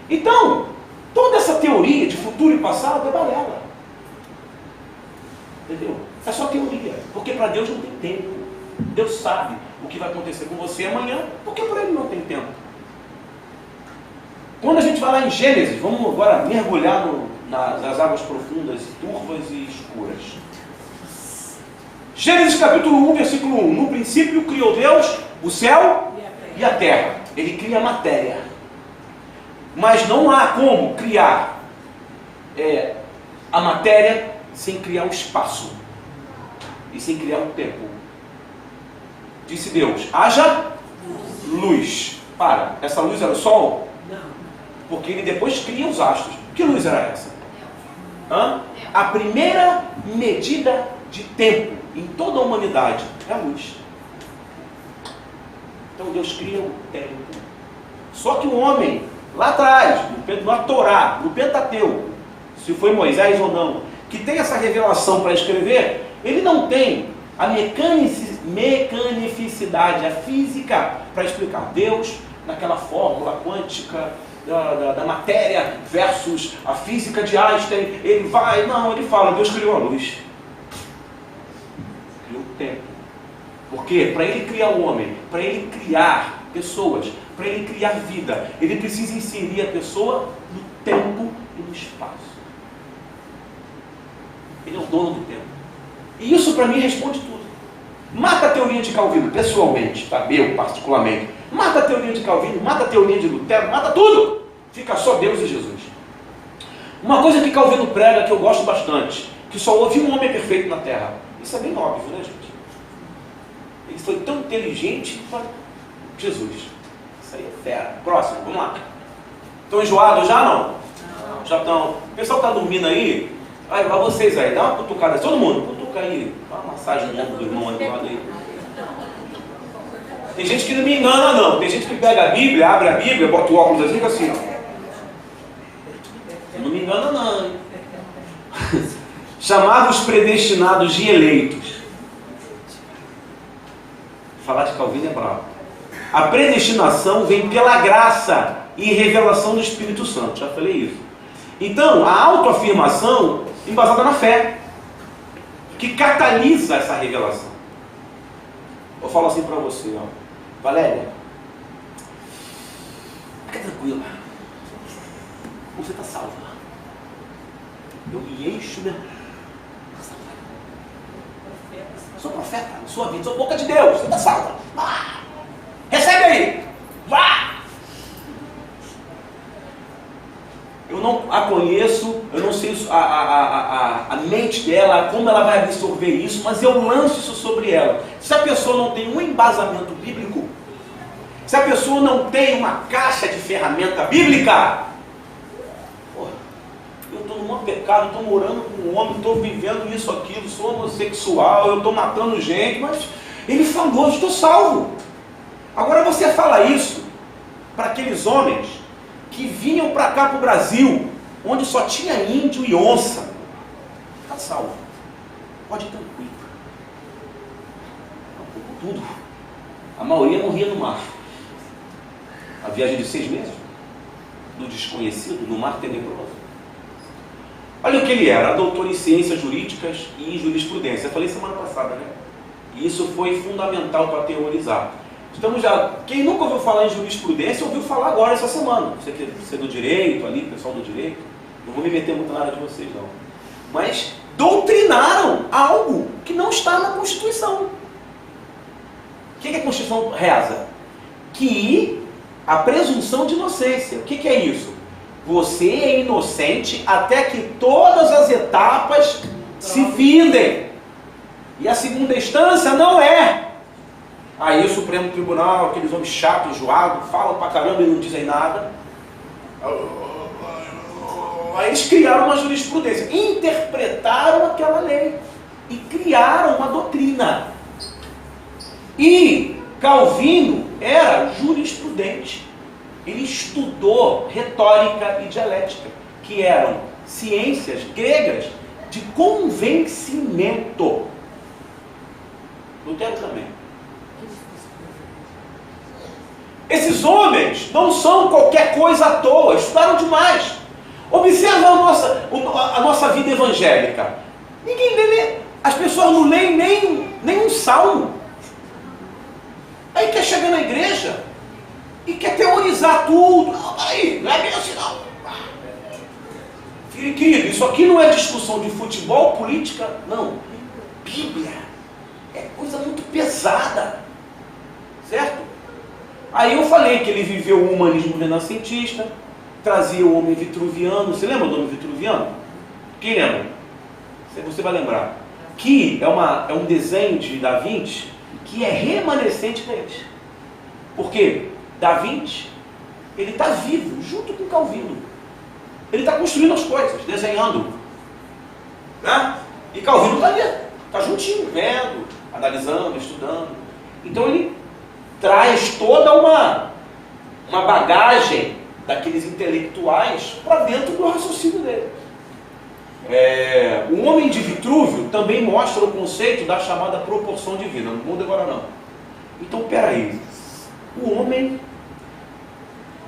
Então, toda essa teoria de futuro e passado é balela. Entendeu? É só teoria. Porque para Deus não tem tempo. Deus sabe o que vai acontecer com você amanhã, porque para ele não tem tempo. Quando a gente vai lá em Gênesis, vamos agora mergulhar nas águas profundas, turvas e escuras. Gênesis capítulo 1, versículo 1. No princípio criou Deus o céu e a terra. Ele cria a matéria. Mas não há como criar a matéria sem criar o espaço. E sem criar o tempo. Disse Deus, haja luz. Essa luz era o sol? Porque ele depois cria os astros. Que luz era essa? A primeira medida de tempo em toda a humanidade é a luz. Então Deus cria o tempo. Só que o homem, lá atrás, na Torá, no Pentateuco, se foi Moisés ou não, que tem essa revelação para escrever, ele não tem a mecanicidade, a física para explicar Deus naquela fórmula quântica da matéria versus a física de Einstein. Ele fala, Deus criou a luz. tempo. Porque para ele criar o homem, para ele criar pessoas, para ele criar vida, ele precisa inserir a pessoa no tempo e no espaço. Ele é o dono do tempo. E isso para mim responde tudo. Mata a teoria de Calvino, pessoalmente, tá? Eu particularmente. Mata a teoria de Calvino, mata a teoria de Lutero, mata tudo. Fica só Deus e Jesus. Uma coisa que Calvino prega, que eu gosto bastante, que só houve um homem perfeito na Terra. Isso é bem óbvio, né, gente? Ele foi tão inteligente para Jesus. Isso aí é fera. próximo, vamos lá. Estão enjoados já, não? Já estão. O pessoal está dormindo aí? Vai vocês aí, dá uma cutucada. Todo mundo, cutuca aí. Dá uma massagem no ombro do irmão aí do lado aí. Tem gente que não me engana, não. Tem gente que pega a Bíblia, abre a Bíblia, bota o óculos assim, fica assim, ó. Não me engana, não, hein? Chamava os predestinados de eleitos. Falar de Calvino é bravo. A predestinação vem pela graça e revelação do Espírito Santo. Já falei isso. Então, a autoafirmação embasada na fé, que catalisa essa revelação. Eu falo assim para você, ó. Valéria, fica tranquila. Você está salva. Eu me encho, né? Sou profeta na sua vida, sou boca de Deus, você está salva. Ah, recebe aí, vá! Eu não a conheço, eu não sei a mente dela, como ela vai absorver isso, mas eu lanço isso sobre ela. Se a pessoa não tem um embasamento bíblico, se a pessoa não tem uma caixa de ferramenta bíblica, porra, eu estou num pecado, estou morando com um homem, estou vivendo isso, aquilo, sou homossexual, eu estou matando gente, mas ele falou, estou salvo. Agora você fala isso para aqueles homens que vinham para cá, para o Brasil, onde só tinha índio e onça. Está salvo. Pode ir tranquilo. Tudo. A maioria morria no mar. A viagem de 6 meses, do desconhecido, no mar tenebroso. Olha o que ele era, doutor em ciências jurídicas e em jurisprudência. Eu falei semana passada, né? E isso foi fundamental para teorizar. Estamos já, quem nunca ouviu falar em jurisprudência, ouviu falar agora essa semana. Você que é do direito ali, pessoal do direito, não vou me meter muito na área de vocês não. Mas doutrinaram algo que não está na Constituição. O que a Constituição reza? Que a presunção de inocência. O que é isso? Você é inocente até que todas as etapas se findem. E a segunda instância não é. Aí o Supremo Tribunal, aqueles homens chatos, enjoados, falam pra caramba e não dizem nada. Aí eles criaram uma jurisprudência, interpretaram aquela lei e criaram uma doutrina. E Calvino era jurisprudente. Ele estudou retórica e dialética, que eram ciências gregas de convencimento. Lutero também. Esses homens não são qualquer coisa à toa, estudaram demais. Observa a nossa vida evangélica. Ninguém lê, as pessoas não leem nem um salmo. Aí quer chegar na igreja e quer teorizar tudo. Não, peraí, não é bem assim não. Filho querido, isso aqui não é discussão de futebol, política, não. Bíblia é coisa muito pesada, certo? Aí eu falei que ele viveu o humanismo renascentista, trazia o homem vitruviano. Você lembra do homem vitruviano? Quem lembra? Você vai lembrar. Que é um desenho de Da Vinci que é remanescente deles. Porque Da Vinci, ele está vivo, junto com Calvino. Ele está construindo as coisas, desenhando. Né? E Calvino está ali, está juntinho, vendo, analisando, estudando. Então ele traz toda uma bagagem daqueles intelectuais para dentro do raciocínio dele. O homem de Vitrúvio também mostra o conceito da chamada proporção divina. Não muda agora não. Então, peraí. O homem,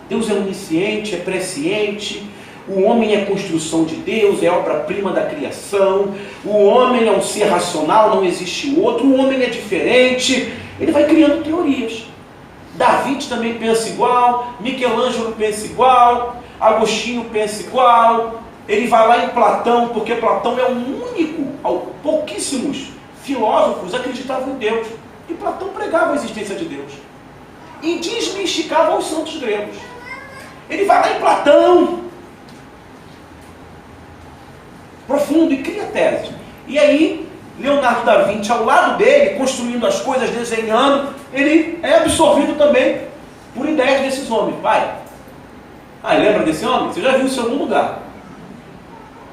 Deus é onisciente, é presciente. O homem é construção de Deus, é obra-prima da criação. O homem é um ser racional, não existe outro. O homem é diferente. Ele vai criando teorias. Davi também pensa igual, Michelangelo pensa igual, Agostinho pensa igual. Ele vai lá em Platão, porque Platão é o único, pouquíssimos filósofos acreditavam em Deus. E Platão pregava a existência de Deus. E desmistificava os santos gregos. Ele vai lá em Platão, profundo, e cria tese. E aí, Leonardo da Vinci, ao lado dele, construindo as coisas, desenhando, ele é absorvido também por ideias desses homens. Vai. Lembra desse homem? Você já viu isso em algum lugar.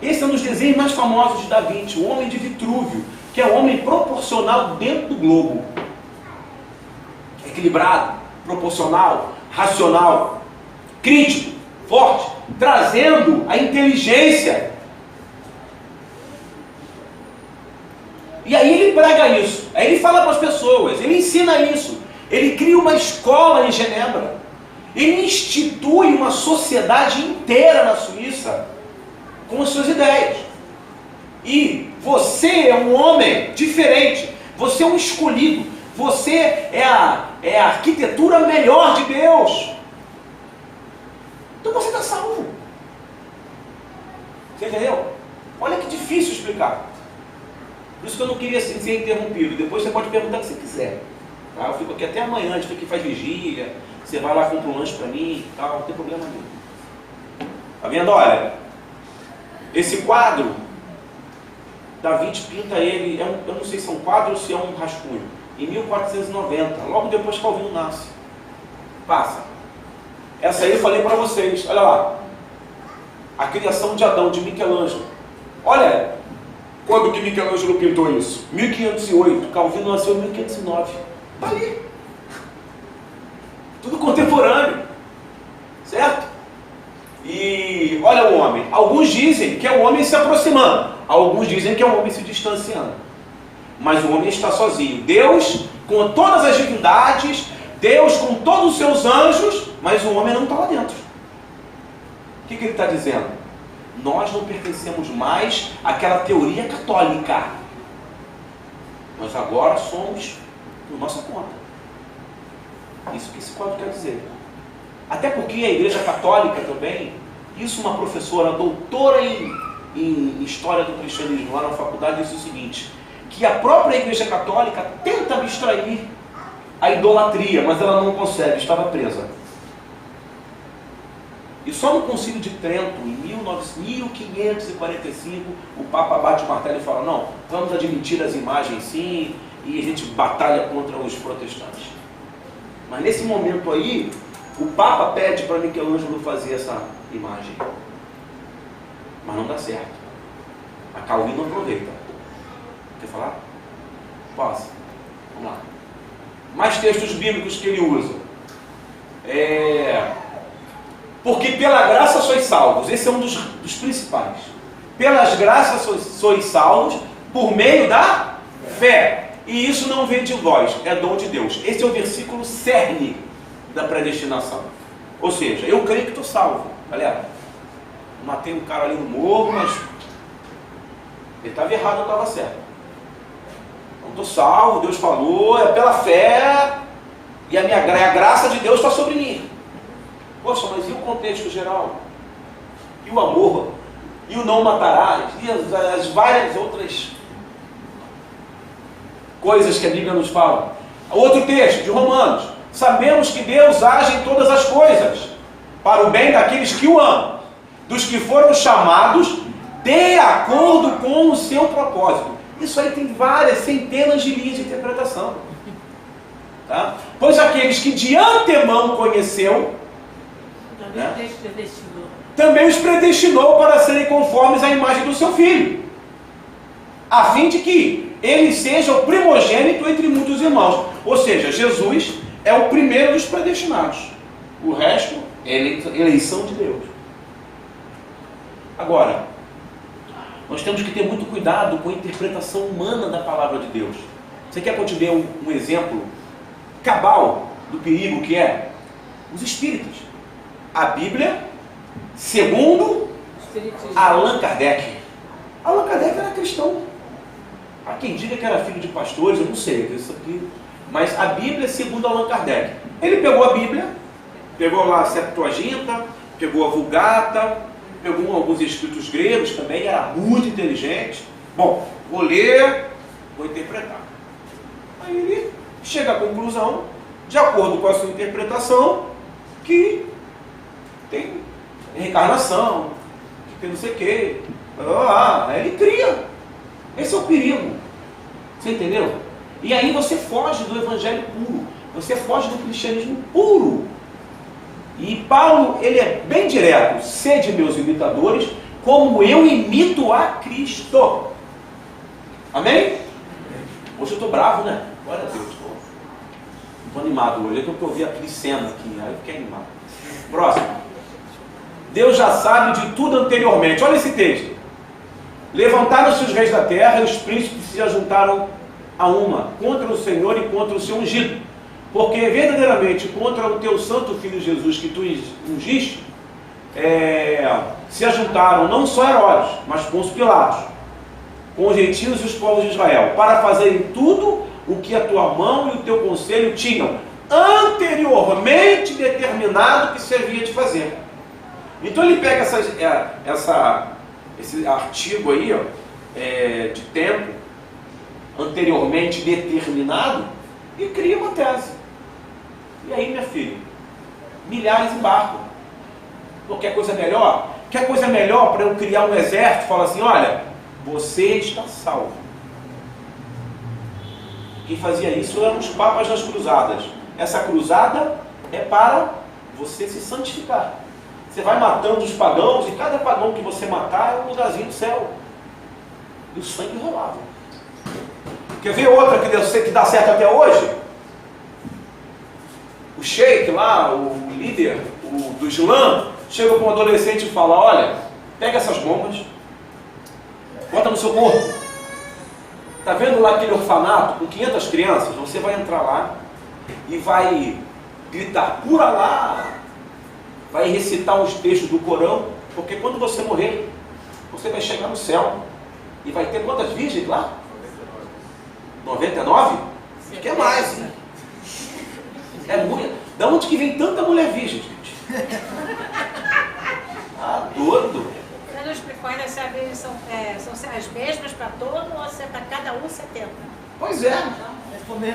Esse é um dos desenhos mais famosos de Da Vinci, o Homem de Vitrúvio, que é o homem proporcional dentro do globo. Equilibrado, proporcional, racional, crítico, forte, trazendo a inteligência. E aí ele prega isso, aí ele fala para as pessoas, ele ensina isso, ele cria uma escola em Genebra, ele institui uma sociedade inteira na Suíça com as suas ideias. E você é um homem diferente, você é um escolhido, você é a arquitetura melhor de Deus. Então você está salvo. Você entendeu? Olha que difícil explicar. Por isso que eu não queria ser interrompido. Depois você pode perguntar o que você quiser. Tá? Eu fico aqui até amanhã, a gente aqui faz vigília, você vai lá, compra um lanche para mim e tal, não tem problema nenhum. Tá vendo? Olha, esse quadro, Da Vinci pinta ele, eu não sei se é um quadro ou se é um rascunho, em 1490, logo depois que Calvino nasce. Passa. Essa aí eu falei para vocês, olha lá. A criação de Adão, de Michelangelo. Olha, quando que Michelangelo pintou isso? 1508, Calvino nasceu em 1509. Está ali. Tudo contemporâneo. Certo? E olha o homem. Alguns dizem que é o homem se aproximando. Alguns dizem que é o homem se distanciando. Mas o homem está sozinho. Deus com todas as divindades, Deus com todos os seus anjos, mas o homem não está lá dentro. O que ele está dizendo? Nós não pertencemos mais àquela teoria católica. Nós agora somos por nossa conta. Isso que esse quadro quer dizer. Até porque a Igreja Católica também, isso uma professora, doutora em História do Cristianismo lá na faculdade, disse o seguinte, que a própria Igreja Católica tenta abstrair a idolatria, mas ela não consegue, estava presa. E só no Concílio de Trento, em 1545, o Papa bate o martelo e fala, não, vamos admitir as imagens sim, e a gente batalha contra os protestantes. Mas nesse momento aí, o Papa pede para Michelangelo fazer essa imagem. Mas não dá certo. A Calvino aproveita. Quer falar? Posso? Vamos lá. Mais textos bíblicos que ele usa. Porque pela graça sois salvos. Esse é um dos principais. Pelas graças sois salvos por meio da fé. E isso não vem de vós, é dom de Deus. Esse é o versículo cerne da predestinação. Ou seja, eu creio que estou salvo. Galera, matei um cara ali no morro, mas ele estava errado, eu estava certo. Então estou salvo, Deus falou, é pela fé, e a graça de Deus está sobre mim. Poxa, mas e o contexto geral? E o amor? E o não matarás? E as várias outras coisas que a Bíblia nos fala? Outro texto, de Romanos. Sabemos que Deus age em todas as coisas, para o bem daqueles que o amam, dos que foram chamados de acordo com o seu propósito. Isso aí tem várias centenas de linhas de interpretação. Tá? Pois aqueles que de antemão conheceu, também os predestinou para serem conformes à imagem do seu Filho, a fim de que ele seja o primogênito entre muitos irmãos. Ou seja, Jesus é o primeiro dos predestinados. O resto é eleição de Deus. Agora, nós temos que ter muito cuidado com a interpretação humana da palavra de Deus. Você quer que eu te dê um exemplo cabal do perigo que é? Os espíritos. A Bíblia, segundo Espiritismo. Allan Kardec. Allan Kardec era cristão. Há quem diga que era filho de pastores, eu não sei, isso aqui. Mas a Bíblia é segundo Allan Kardec. Ele pegou a Bíblia, pegou lá a Septuaginta, pegou a Vulgata, pegou alguns escritos gregos também, era muito inteligente. Bom, vou ler, vou interpretar. Aí ele chega à conclusão, de acordo com a sua interpretação, que tem reencarnação, que tem não sei o quê. Aí ele cria. Esse é o perigo. Você entendeu? E aí você foge do evangelho puro. Você foge do cristianismo puro. E Paulo, ele é bem direto. Sede meus imitadores, como eu imito a Cristo. Amém? Hoje eu estou bravo, né? Glória a Deus. Estou animado hoje. É que eu ouvi aquele cena aqui. Aí eu fiquei animado. Próximo. Deus já sabe de tudo anteriormente. Olha esse texto. Levantaram-se os reis da terra e os príncipes se ajuntaram a uma, contra o Senhor e contra o seu ungido. Porque verdadeiramente contra o teu santo Filho Jesus que tu ungiste, se ajuntaram não só Herodes, mas Pôncio Pilatos, com os gentios e os povos de Israel, para fazerem tudo o que a tua mão e o teu conselho tinham anteriormente determinado que se havia de fazer. Então ele pega esse artigo aí, ó, de tempo anteriormente determinado e cria uma tese. E aí, minha filha, milhares embarcam. Pô, quer coisa melhor? Quer coisa melhor para eu criar um exército? Fala assim, olha, você está salvo. Quem fazia isso eram os papas das cruzadas. Essa cruzada é para você se santificar. Você vai matando os pagãos, e cada pagão que você matar é um lugarzinho do céu. E o sangue rolava. Quer ver outra que dá certo até hoje? O sheik lá, o líder do Islã, chega para um adolescente e fala, olha, pega essas bombas, bota no seu corpo. Está vendo lá aquele orfanato com 500 crianças? Você vai entrar lá e vai gritar, por Alá, vai recitar os textos do Corão, porque quando você morrer, você vai chegar no céu e vai ter quantas virgens lá? 99? Que é mais, hein? É muito. Da onde que vem tanta mulher virgem, gente? Ah, doido. Você não explicou ainda se as virgens são as mesmas para todo ou se é para cada um 70? Pois é.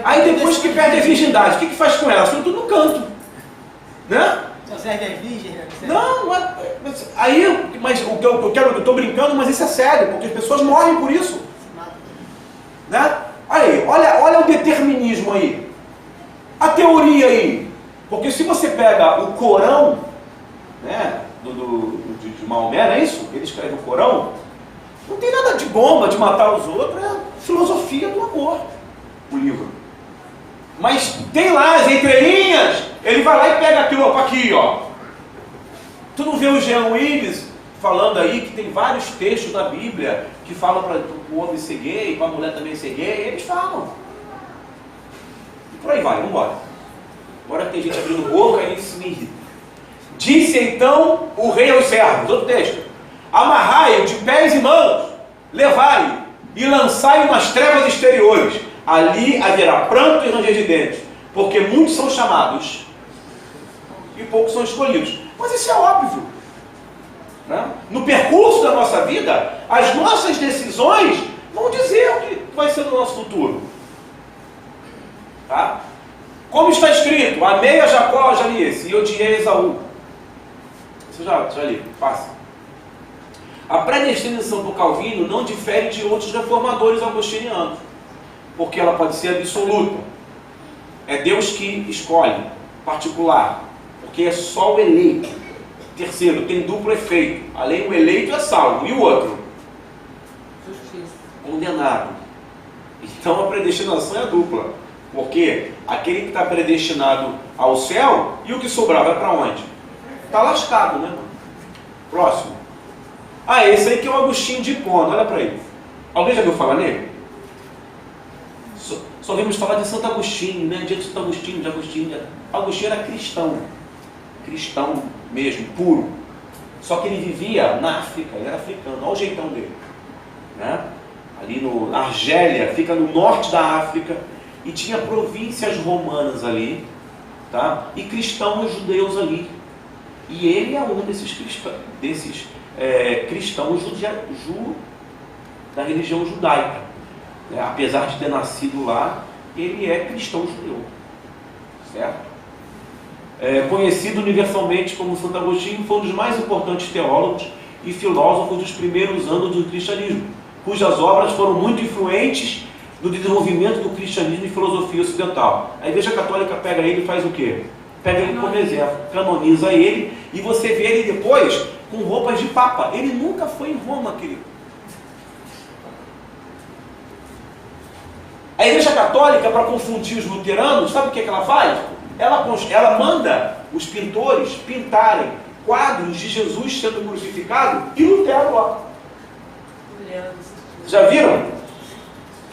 Aí depois que perde a virgindade, o que faz com ela? Fica tudo no canto. Né? Só serve as virgens? Não, aí, mas o que eu estou brincando, mas isso é sério, porque as pessoas morrem por isso. Né? Aí, olha o determinismo aí. A teoria aí. Porque se você pega o Corão, né, de Maomé, não é isso? Ele escreve o Corão, não tem nada de bomba, de matar os outros, é filosofia do amor, o livro. Mas tem lá as entrelinhas, ele vai lá e pega aquilo aqui, ó. Tu não vê o Jean Willis falando aí que tem vários textos da Bíblia que falam para o homem ser gay, para a mulher também ser gay, eles falam. E por aí vai, vamos embora. Agora tem gente abrindo boca e isso me irrita. Disse então o rei aos servos, outro texto, amarrai-o de pés e mãos, levai-o e lançai-o nas trevas exteriores. Ali haverá pranto e ranger de dentes, porque muitos são chamados e poucos são escolhidos. Mas isso é óbvio. Né? No percurso da nossa vida, as nossas decisões vão dizer o que vai ser no nosso futuro. Tá? Como está escrito, amei a Jacó, já li esse, e odiei a Esaú. Você já li, passa. A predestinação do Calvino não difere de outros reformadores agostinianos, porque ela pode ser absoluta. É Deus que escolhe, particular, porque é só o eleito. Terceiro, tem duplo efeito. Além do eleito é salvo. E o outro? Justiça. Condenado. Então a predestinação é dupla. Porque aquele que está predestinado ao céu, e o que sobrar vai para onde? Está lascado, né, mano? Próximo. Ah, esse aí que é o Agostinho de Hipona, olha para ele. Alguém já viu falar nele? Só vimos falar de Santo Agostinho, né? Dia de Santo Agostinho, de Agostinho. Agostinho era cristão. Cristão mesmo, puro. Só que ele vivia na África, ele era africano, olha o jeitão dele, né? Ali no Argélia, fica no norte da África, e tinha províncias romanas ali, tá? E cristãos judeus ali. E ele é um desses cristãos da religião judaica, né? Apesar de ter nascido lá, ele é cristão judeu, certo? Conhecido universalmente como Santo Agostinho, foi um dos mais importantes teólogos e filósofos dos primeiros anos do cristianismo, cujas obras foram muito influentes no desenvolvimento do cristianismo e filosofia ocidental. A Igreja Católica pega ele e faz o quê? Pega ele como exemplo, canoniza ele, e você vê ele depois com roupas de papa. Ele nunca foi em Roma, querido. A Igreja Católica, para confundir os luteranos, sabe o que ela faz? Ela manda os pintores pintarem quadros de Jesus sendo crucificado e Lutero lá. Já viram?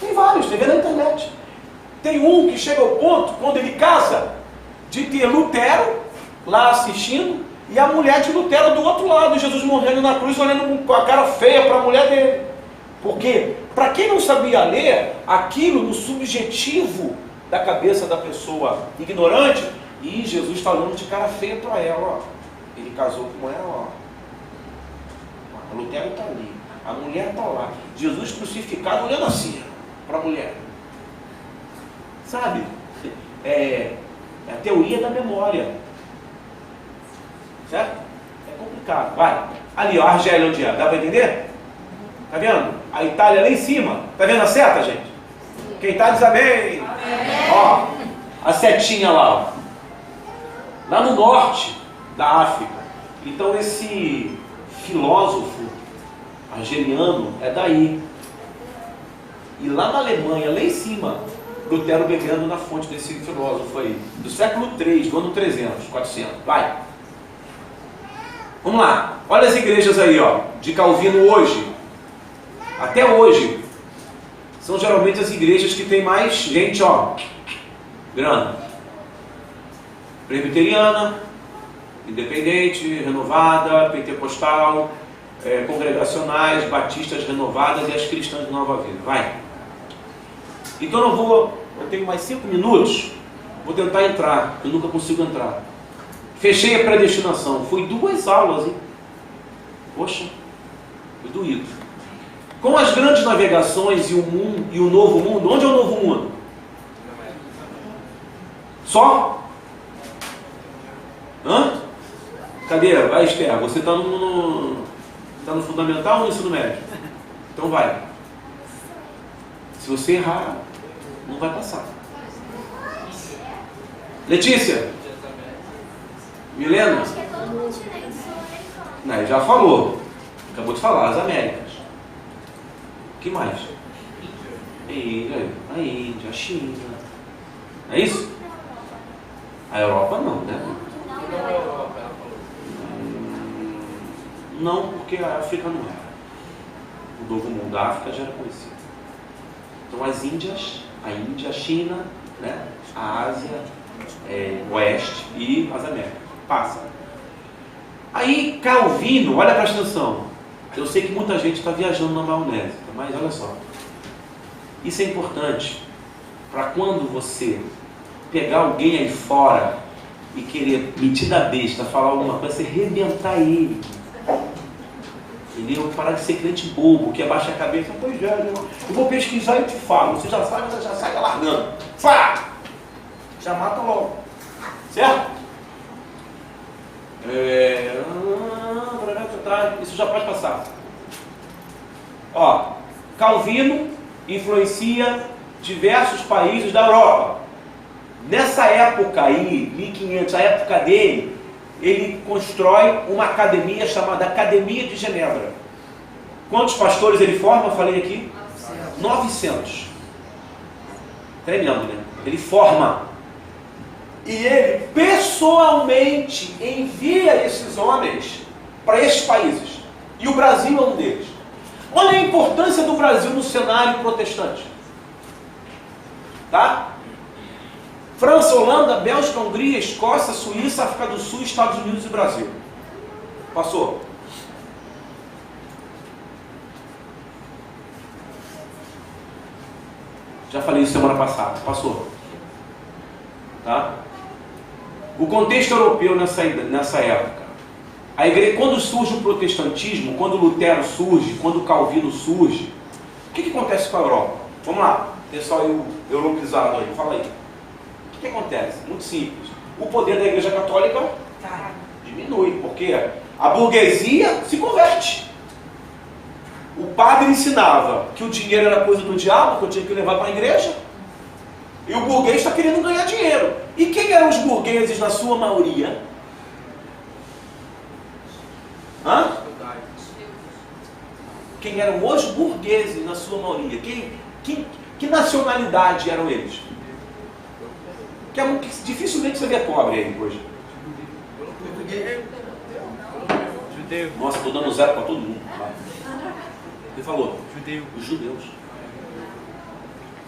Tem vários, tem na internet. Tem um que chega ao ponto, quando ele casa, de ter Lutero lá assistindo e a mulher de Lutero do outro lado, Jesus morrendo na cruz, olhando com a cara feia para a mulher dele. Por quê? Para quem não sabia ler, aquilo no subjetivo da cabeça da pessoa ignorante, e Jesus falando de cara feia para ela, ó. Ele casou com ela, ó. A Lutero está ali, a mulher está lá. Jesus crucificado olhando assim para a mulher. Sabe? É a teoria da memória. Certo? É complicado. Vai. Ali, ó, Argélia onde é. Dá para entender? Tá vendo? A Itália lá em cima. Tá vendo a seta, gente? Quem está diz amém. Amém. Ó, a setinha lá, ó. Lá no norte da África. Então esse filósofo argeliano é daí. E lá na Alemanha, lá em cima, Lutero bebendo na fonte desse filósofo aí, do século III, do ano 300, 400. Vai. Vamos lá. Olha as igrejas aí, ó, de Calvino hoje. Até hoje. São geralmente as igrejas que tem mais gente, ó, grana. Presbiteriana, independente, renovada, pentecostal, congregacionais, batistas renovadas e as cristãs de Nova Vida. Vai. Então eu tenho mais 5 minutos, vou tentar entrar, eu nunca consigo entrar. Fechei a predestinação, foi 2 aulas, hein? Poxa, foi doído. Com as grandes navegações e o novo mundo, onde é o novo mundo? Só? Hã? Cadê? Vai, Esther, você está no fundamental ou no ensino médio? Então vai. Se você errar, não vai passar. Letícia? Milena? Acho que é todo continente sul-americano. Não, ele já falou. Acabou de falar, as Américas. O que mais? A Índia, a China. É isso? A Europa não, né? Não, porque a África não era. O novo mundo da África já era conhecido. Então as Índias, a Índia, a China, né? A Ásia, o Oeste e as Américas. Passa. Aí Calvino, olha, presta atenção. Eu sei que muita gente está viajando na maionese, mas olha só. Isso é importante para quando você pegar alguém aí fora e querer mentir da besta, falar alguma coisa, você arrebentar ele. Entendeu? Parar de ser crente bobo, que abaixa a cabeça. Pois é, eu vou pesquisar e te falo. Você já sabe, já sai largando. Fá! Já mata logo. Certo? Isso já pode passar. Ó, Calvino influencia diversos países da Europa. Nessa época aí, 1500, a época dele, ele constrói uma academia chamada Academia de Genebra. Quantos pastores ele forma? Eu falei aqui? 900. Tremendo, né? Ele forma. E ele pessoalmente envia esses homens para esses países. E o Brasil é um deles. Olha a importância do Brasil no cenário protestante. Tá? França, Holanda, Bélgica, Hungria, Escócia, Suíça, África do Sul, Estados Unidos e Brasil. Passou. Já falei isso semana passada, passou. Tá? O contexto europeu nessa época. A igreja, quando surge o protestantismo, quando Lutero surge, quando Calvino surge, o que acontece com a Europa? Vamos lá, pessoal europeizado aí, fala aí. O que acontece? Muito simples. O poder da igreja católica diminui, porque a burguesia se converte. O padre ensinava que o dinheiro era coisa do diabo, que eu tinha que levar para a igreja. E o burguês está querendo ganhar dinheiro. E quem eram os burgueses na sua maioria? Hã? Quem eram os burgueses na sua maioria? Que nacionalidade eram eles? Que dificilmente você vê pobre aí hoje. Judeu. Nossa, estou dando zero para todo mundo. Ele falou? Judeu. Os judeus.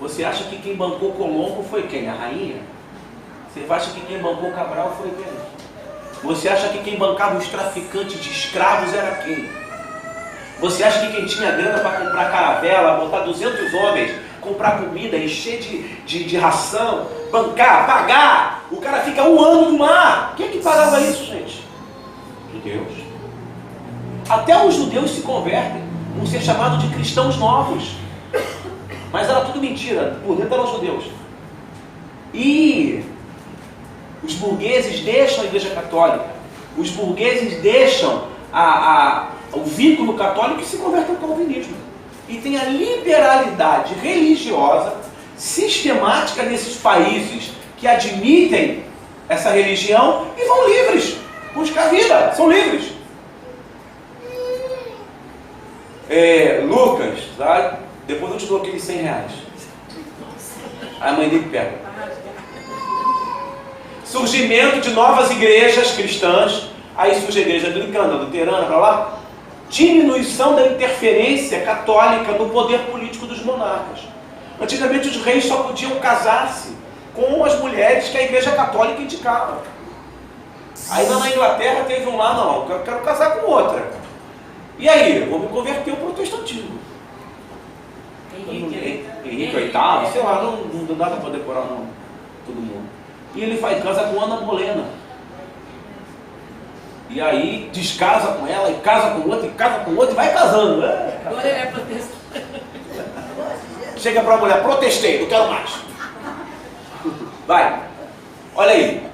Você acha que quem bancou Colombo foi quem? A rainha? Você acha que quem bancou Cabral foi quem? Você acha que quem bancava os traficantes de escravos era quem? Você acha que quem tinha grana para comprar caravela, botar 200 homens, comprar comida, encher de ração, bancar, pagar, o cara fica 1 ano no mar? Quem é que pagava isso, gente? Judeus. Até os judeus se convertem, vão ser chamados de cristãos novos. Mas era tudo mentira, por dentro eram judeus. E os burgueses deixam a igreja católica, os burgueses deixam o vínculo católico e se convertem ao calvinismo. E tem a liberalidade religiosa sistemática nesses países que admitem essa religião e vão livres, buscar vida, são livres. Lucas, sabe? Depois eu te dou aqueles R$100. A mãe dele pega. Surgimento de novas igrejas cristãs. Aí surge a igreja anglicana, luterana, para lá. Diminuição da interferência católica no poder político dos monarcas. Antigamente os reis só podiam casar-se com as mulheres que a igreja católica indicava. Aí na Inglaterra teve um lá, não, eu quero casar com outra. E aí, vou me converter ao protestantismo. Henrique VIII, sei lá, não dá para decorar não, todo mundo. E ele casa com Ana Bolena. E aí descasa com ela, e casa com outra, e casa com outra, e vai casando. Agora ele é protestante. Chega para a mulher, protestei, não quero mais. Vai, olha aí.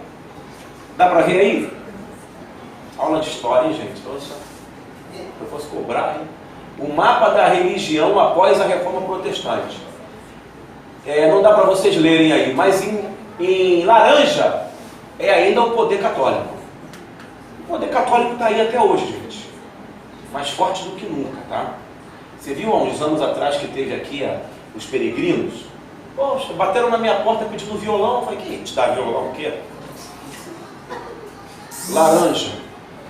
Dá para ver aí? Aula de história, hein, gente? Nossa. Eu posso cobrar, hein? O mapa da religião após a reforma protestante. Não dá para vocês lerem aí, mas em laranja é ainda o poder católico. O poder católico está aí até hoje, gente. Mais forte do que nunca, tá? Você viu há uns anos atrás que teve aqui os peregrinos? Poxa, bateram na minha porta pedindo violão. Eu falei, quem te dá violão? O quê? Laranja,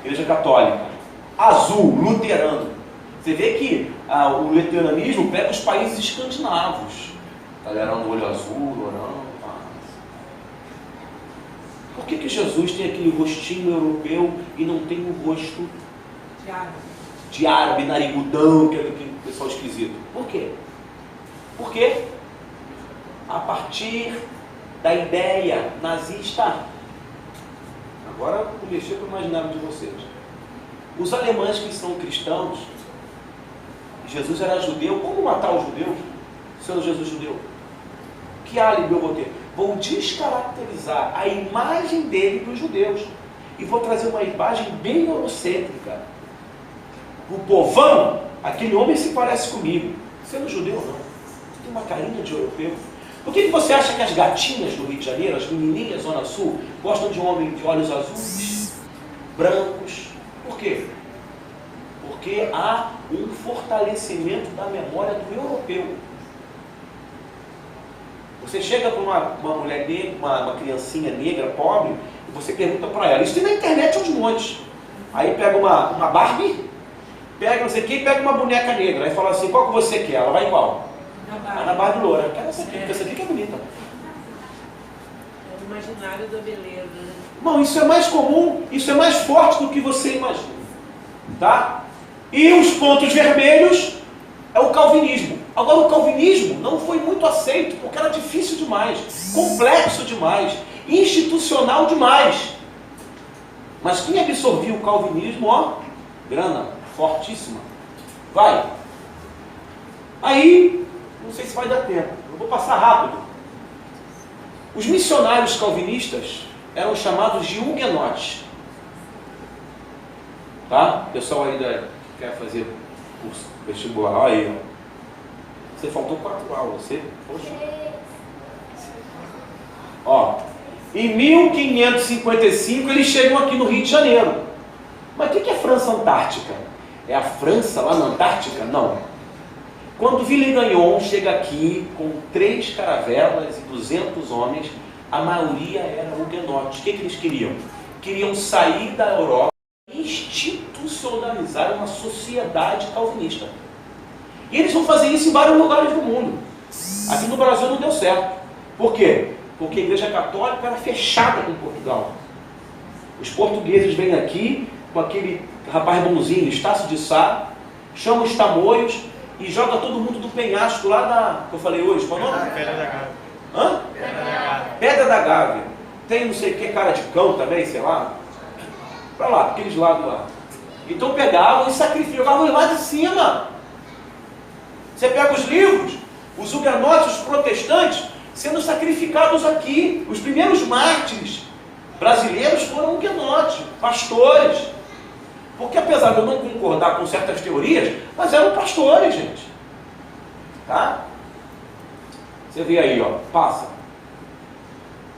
igreja católica. Azul, luterano. Você vê que o luteranismo pega os países escandinavos. Galera no olho azul, orando. Por que Jesus tem aquele rostinho europeu e não tem um rosto de árabe, narigudão, que é aquele pessoal esquisito? Por quê? Porque a partir da ideia nazista, agora eu vou mexer para o imaginário de vocês. Os alemães que são cristãos, Jesus era judeu, como matar os judeus, sendo Jesus judeu? Que álibi eu vou ter? Vou descaracterizar a imagem dele para os judeus e vou trazer uma imagem bem eurocêntrica. O povão, aquele homem se parece comigo, sendo judeu não, tem uma carinha de europeu. Por que você acha que as gatinhas do Rio de Janeiro, as menininhas Zona Sul, gostam de homem de olhos azuis, brancos? Por quê? Porque há um fortalecimento da memória do europeu. Você chega para uma mulher negra, uma criancinha negra, pobre, e você pergunta para ela, isso tem na internet aos montes. Aí pega uma Barbie, pega não sei o que, pega uma boneca negra, aí fala assim, qual que você quer? Ela vai qual? Na Barbie loura. Eu quero essa aqui, porque essa aqui que é bonita. É o imaginário da beleza, né? Bom, isso é mais comum, isso é mais forte do que você imagina. Tá? E os pontos vermelhos, é o calvinismo. Agora, o calvinismo não foi muito aceito, porque era difícil demais, complexo demais, institucional demais. Mas quem absorvia o calvinismo, ó, grana fortíssima. Vai. Aí, não sei se vai dar tempo, eu vou passar rápido. Os missionários calvinistas eram chamados de huguenotes. Tá? O pessoal ainda quer fazer curso vestibular, olha aí, ó. Você faltou 4 aulas, você? Poxa. Ó, em 1555 eles chegam aqui no Rio de Janeiro. Mas o que é França Antártica? É a França lá na Antártica? Não. Quando Villegagnon chega aqui com 3 caravelas e 200 homens, a maioria era huguenotes. O que eles queriam? Queriam sair da Europa e institucionalizar uma sociedade calvinista. E eles vão fazer isso em vários lugares do mundo. Aqui no Brasil não deu certo. Por quê? Porque a Igreja Católica era fechada com Portugal. Os portugueses vêm aqui com aquele rapaz bonzinho, Estácio de Sá, chama os tamoios e joga todo mundo do penhasco lá da... que eu falei hoje, qual é o nome? Pedra da Gávea. Hã? Pedra da Gávea. Pedra da Gávea. Tem não sei o que, cara de cão também, sei lá. Pra lá, aqueles lados lá. Então pegavam e sacrificavam, jogavam lá de cima. Você pega os livros, os huguenotes, os protestantes, sendo sacrificados aqui. Os primeiros mártires brasileiros foram huguenotes, pastores. Porque apesar de eu não concordar com certas teorias, mas eram pastores, gente. Tá? Você vê aí, ó, passa.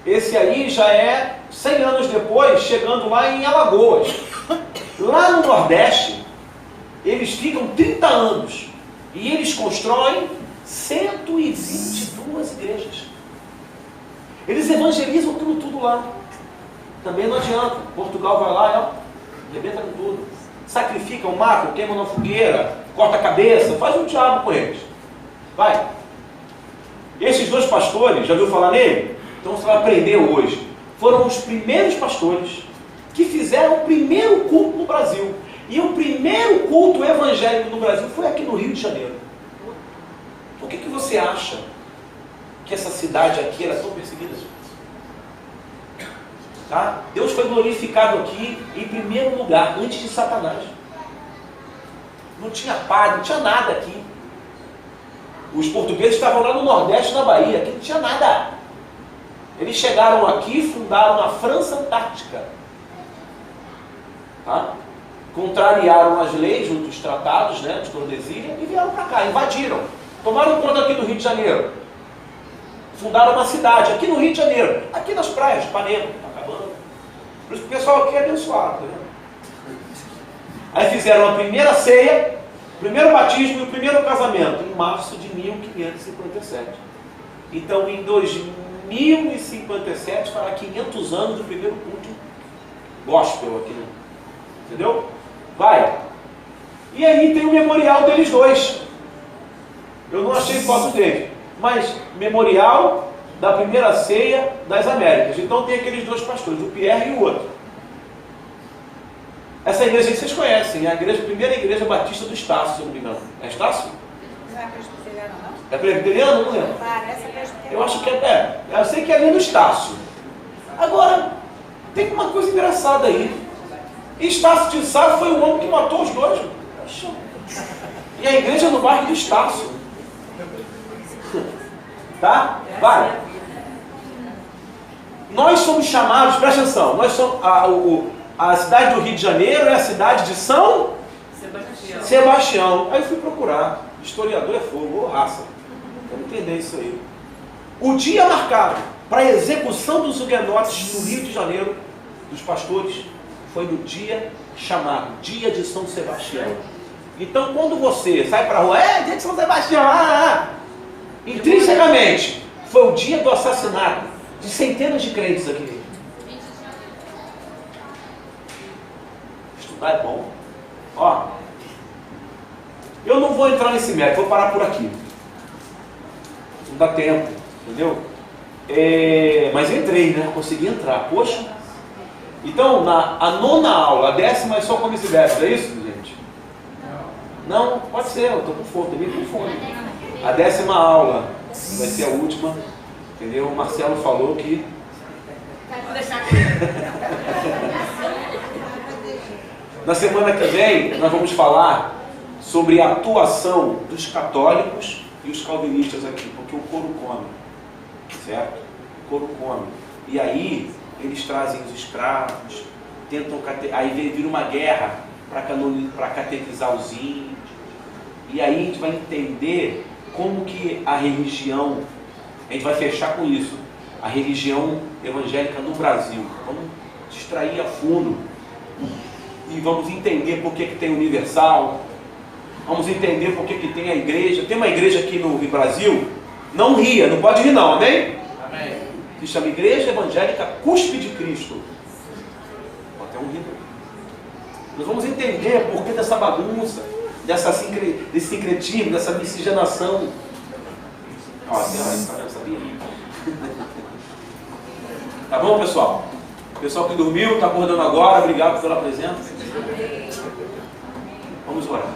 Esse aí já é 100 anos depois, chegando lá em Alagoas. Lá no Nordeste, eles ficam 30 anos e eles constroem 122 igrejas. Eles evangelizam tudo lá. Também não adianta. Portugal vai lá e ó, arrebenta com tudo. Sacrificam, matam, queimam na fogueira, corta a cabeça, faz um diabo com eles. Vai. Esses 2 pastores, já ouviu falar nele? Então você vai aprender hoje. Foram os primeiros pastores que fizeram o primeiro culto no Brasil. E o primeiro culto evangélico no Brasil foi aqui no Rio de Janeiro. Por que você acha que essa cidade aqui era tão perseguida? Tá? Deus foi glorificado aqui em primeiro lugar, antes de Satanás. Não tinha padre, não tinha nada aqui. Os portugueses estavam lá no Nordeste, na Bahia, aqui não tinha nada. Eles chegaram aqui e fundaram a França Antártica. Tá? Contrariaram as leis, os tratados, né, de Tordesilhas, e vieram para cá, invadiram. Tomaram conta aqui do Rio de Janeiro. Fundaram uma cidade aqui no Rio de Janeiro, aqui nas praias de Ipanema, tá acabando. Por isso que o pessoal aqui é abençoado. Né? Aí fizeram a primeira ceia, o primeiro batismo e o primeiro casamento, em março de 1557. Então, em 2057, fará 500 anos do primeiro culto gospel aqui. Né? Entendeu? Vai. E aí tem o memorial deles 2. Eu não achei foto deles, mas memorial da primeira ceia das Américas. Então tem aqueles 2 pastores, o Pierre e o outro. Essa igreja aí vocês conhecem, é a primeira igreja batista do Estácio, se eu não me engano. É Estácio? Não é presbiteriano, não? É presbiteriano? Não lembro. Parece presbiteriano. Eu acho que é. Eu sei que é ali no Estácio. Agora, tem uma coisa engraçada aí. Estácio de Sá foi o homem que matou os 2. E a igreja no bairro do Estácio. Tá? Vai. Nós somos chamados, presta atenção, nós somos, a cidade do Rio de Janeiro é a cidade de São Sebastião. Aí eu fui procurar. Historiador é fogo, ou raça. Vamos entender isso aí. O dia marcado para a execução dos huguenotes no Rio de Janeiro, dos pastores, foi no dia chamado Dia de São Sebastião. Então, quando você sai para a rua, dia de São Sebastião, intrinsecamente, foi o dia do assassinato de centenas de crentes aqui. Estudar é bom. Ó, eu não vou entrar nesse mérito, vou parar por aqui. Não dá tempo, entendeu? Mas entrei, né? Consegui entrar. Poxa. Então, a 9ª aula, a 10ª é só como esse verso, é isso, gente? Não, pode ser, eu estou com fome, também com fome. A 10ª aula vai ser a última, entendeu? O Marcelo falou que... Vou deixar aqui. Na semana que vem, nós vamos falar sobre a atuação dos católicos e os calvinistas aqui, porque o couro come, certo? O couro come. E aí, eles trazem os escravos, tentam aí vira uma guerra para catequizar os índios. E aí a gente vai entender como que a religião, a gente vai fechar com isso, a religião evangélica no Brasil. Vamos distrair a fundo e vamos entender por que tem Universal, vamos entender por que tem a igreja. Tem uma igreja aqui no Brasil, não ria, não pode rir não, amém? Amém. Se chama Igreja Evangélica Cuspe de Cristo. Pode ter um rir. Nós vamos entender por que dessa bagunça, desse sincretismo, dessa miscigenação. Ó, sabia? Tá bom, pessoal? O pessoal que dormiu, está acordando agora, obrigado pela presença. Vamos orar.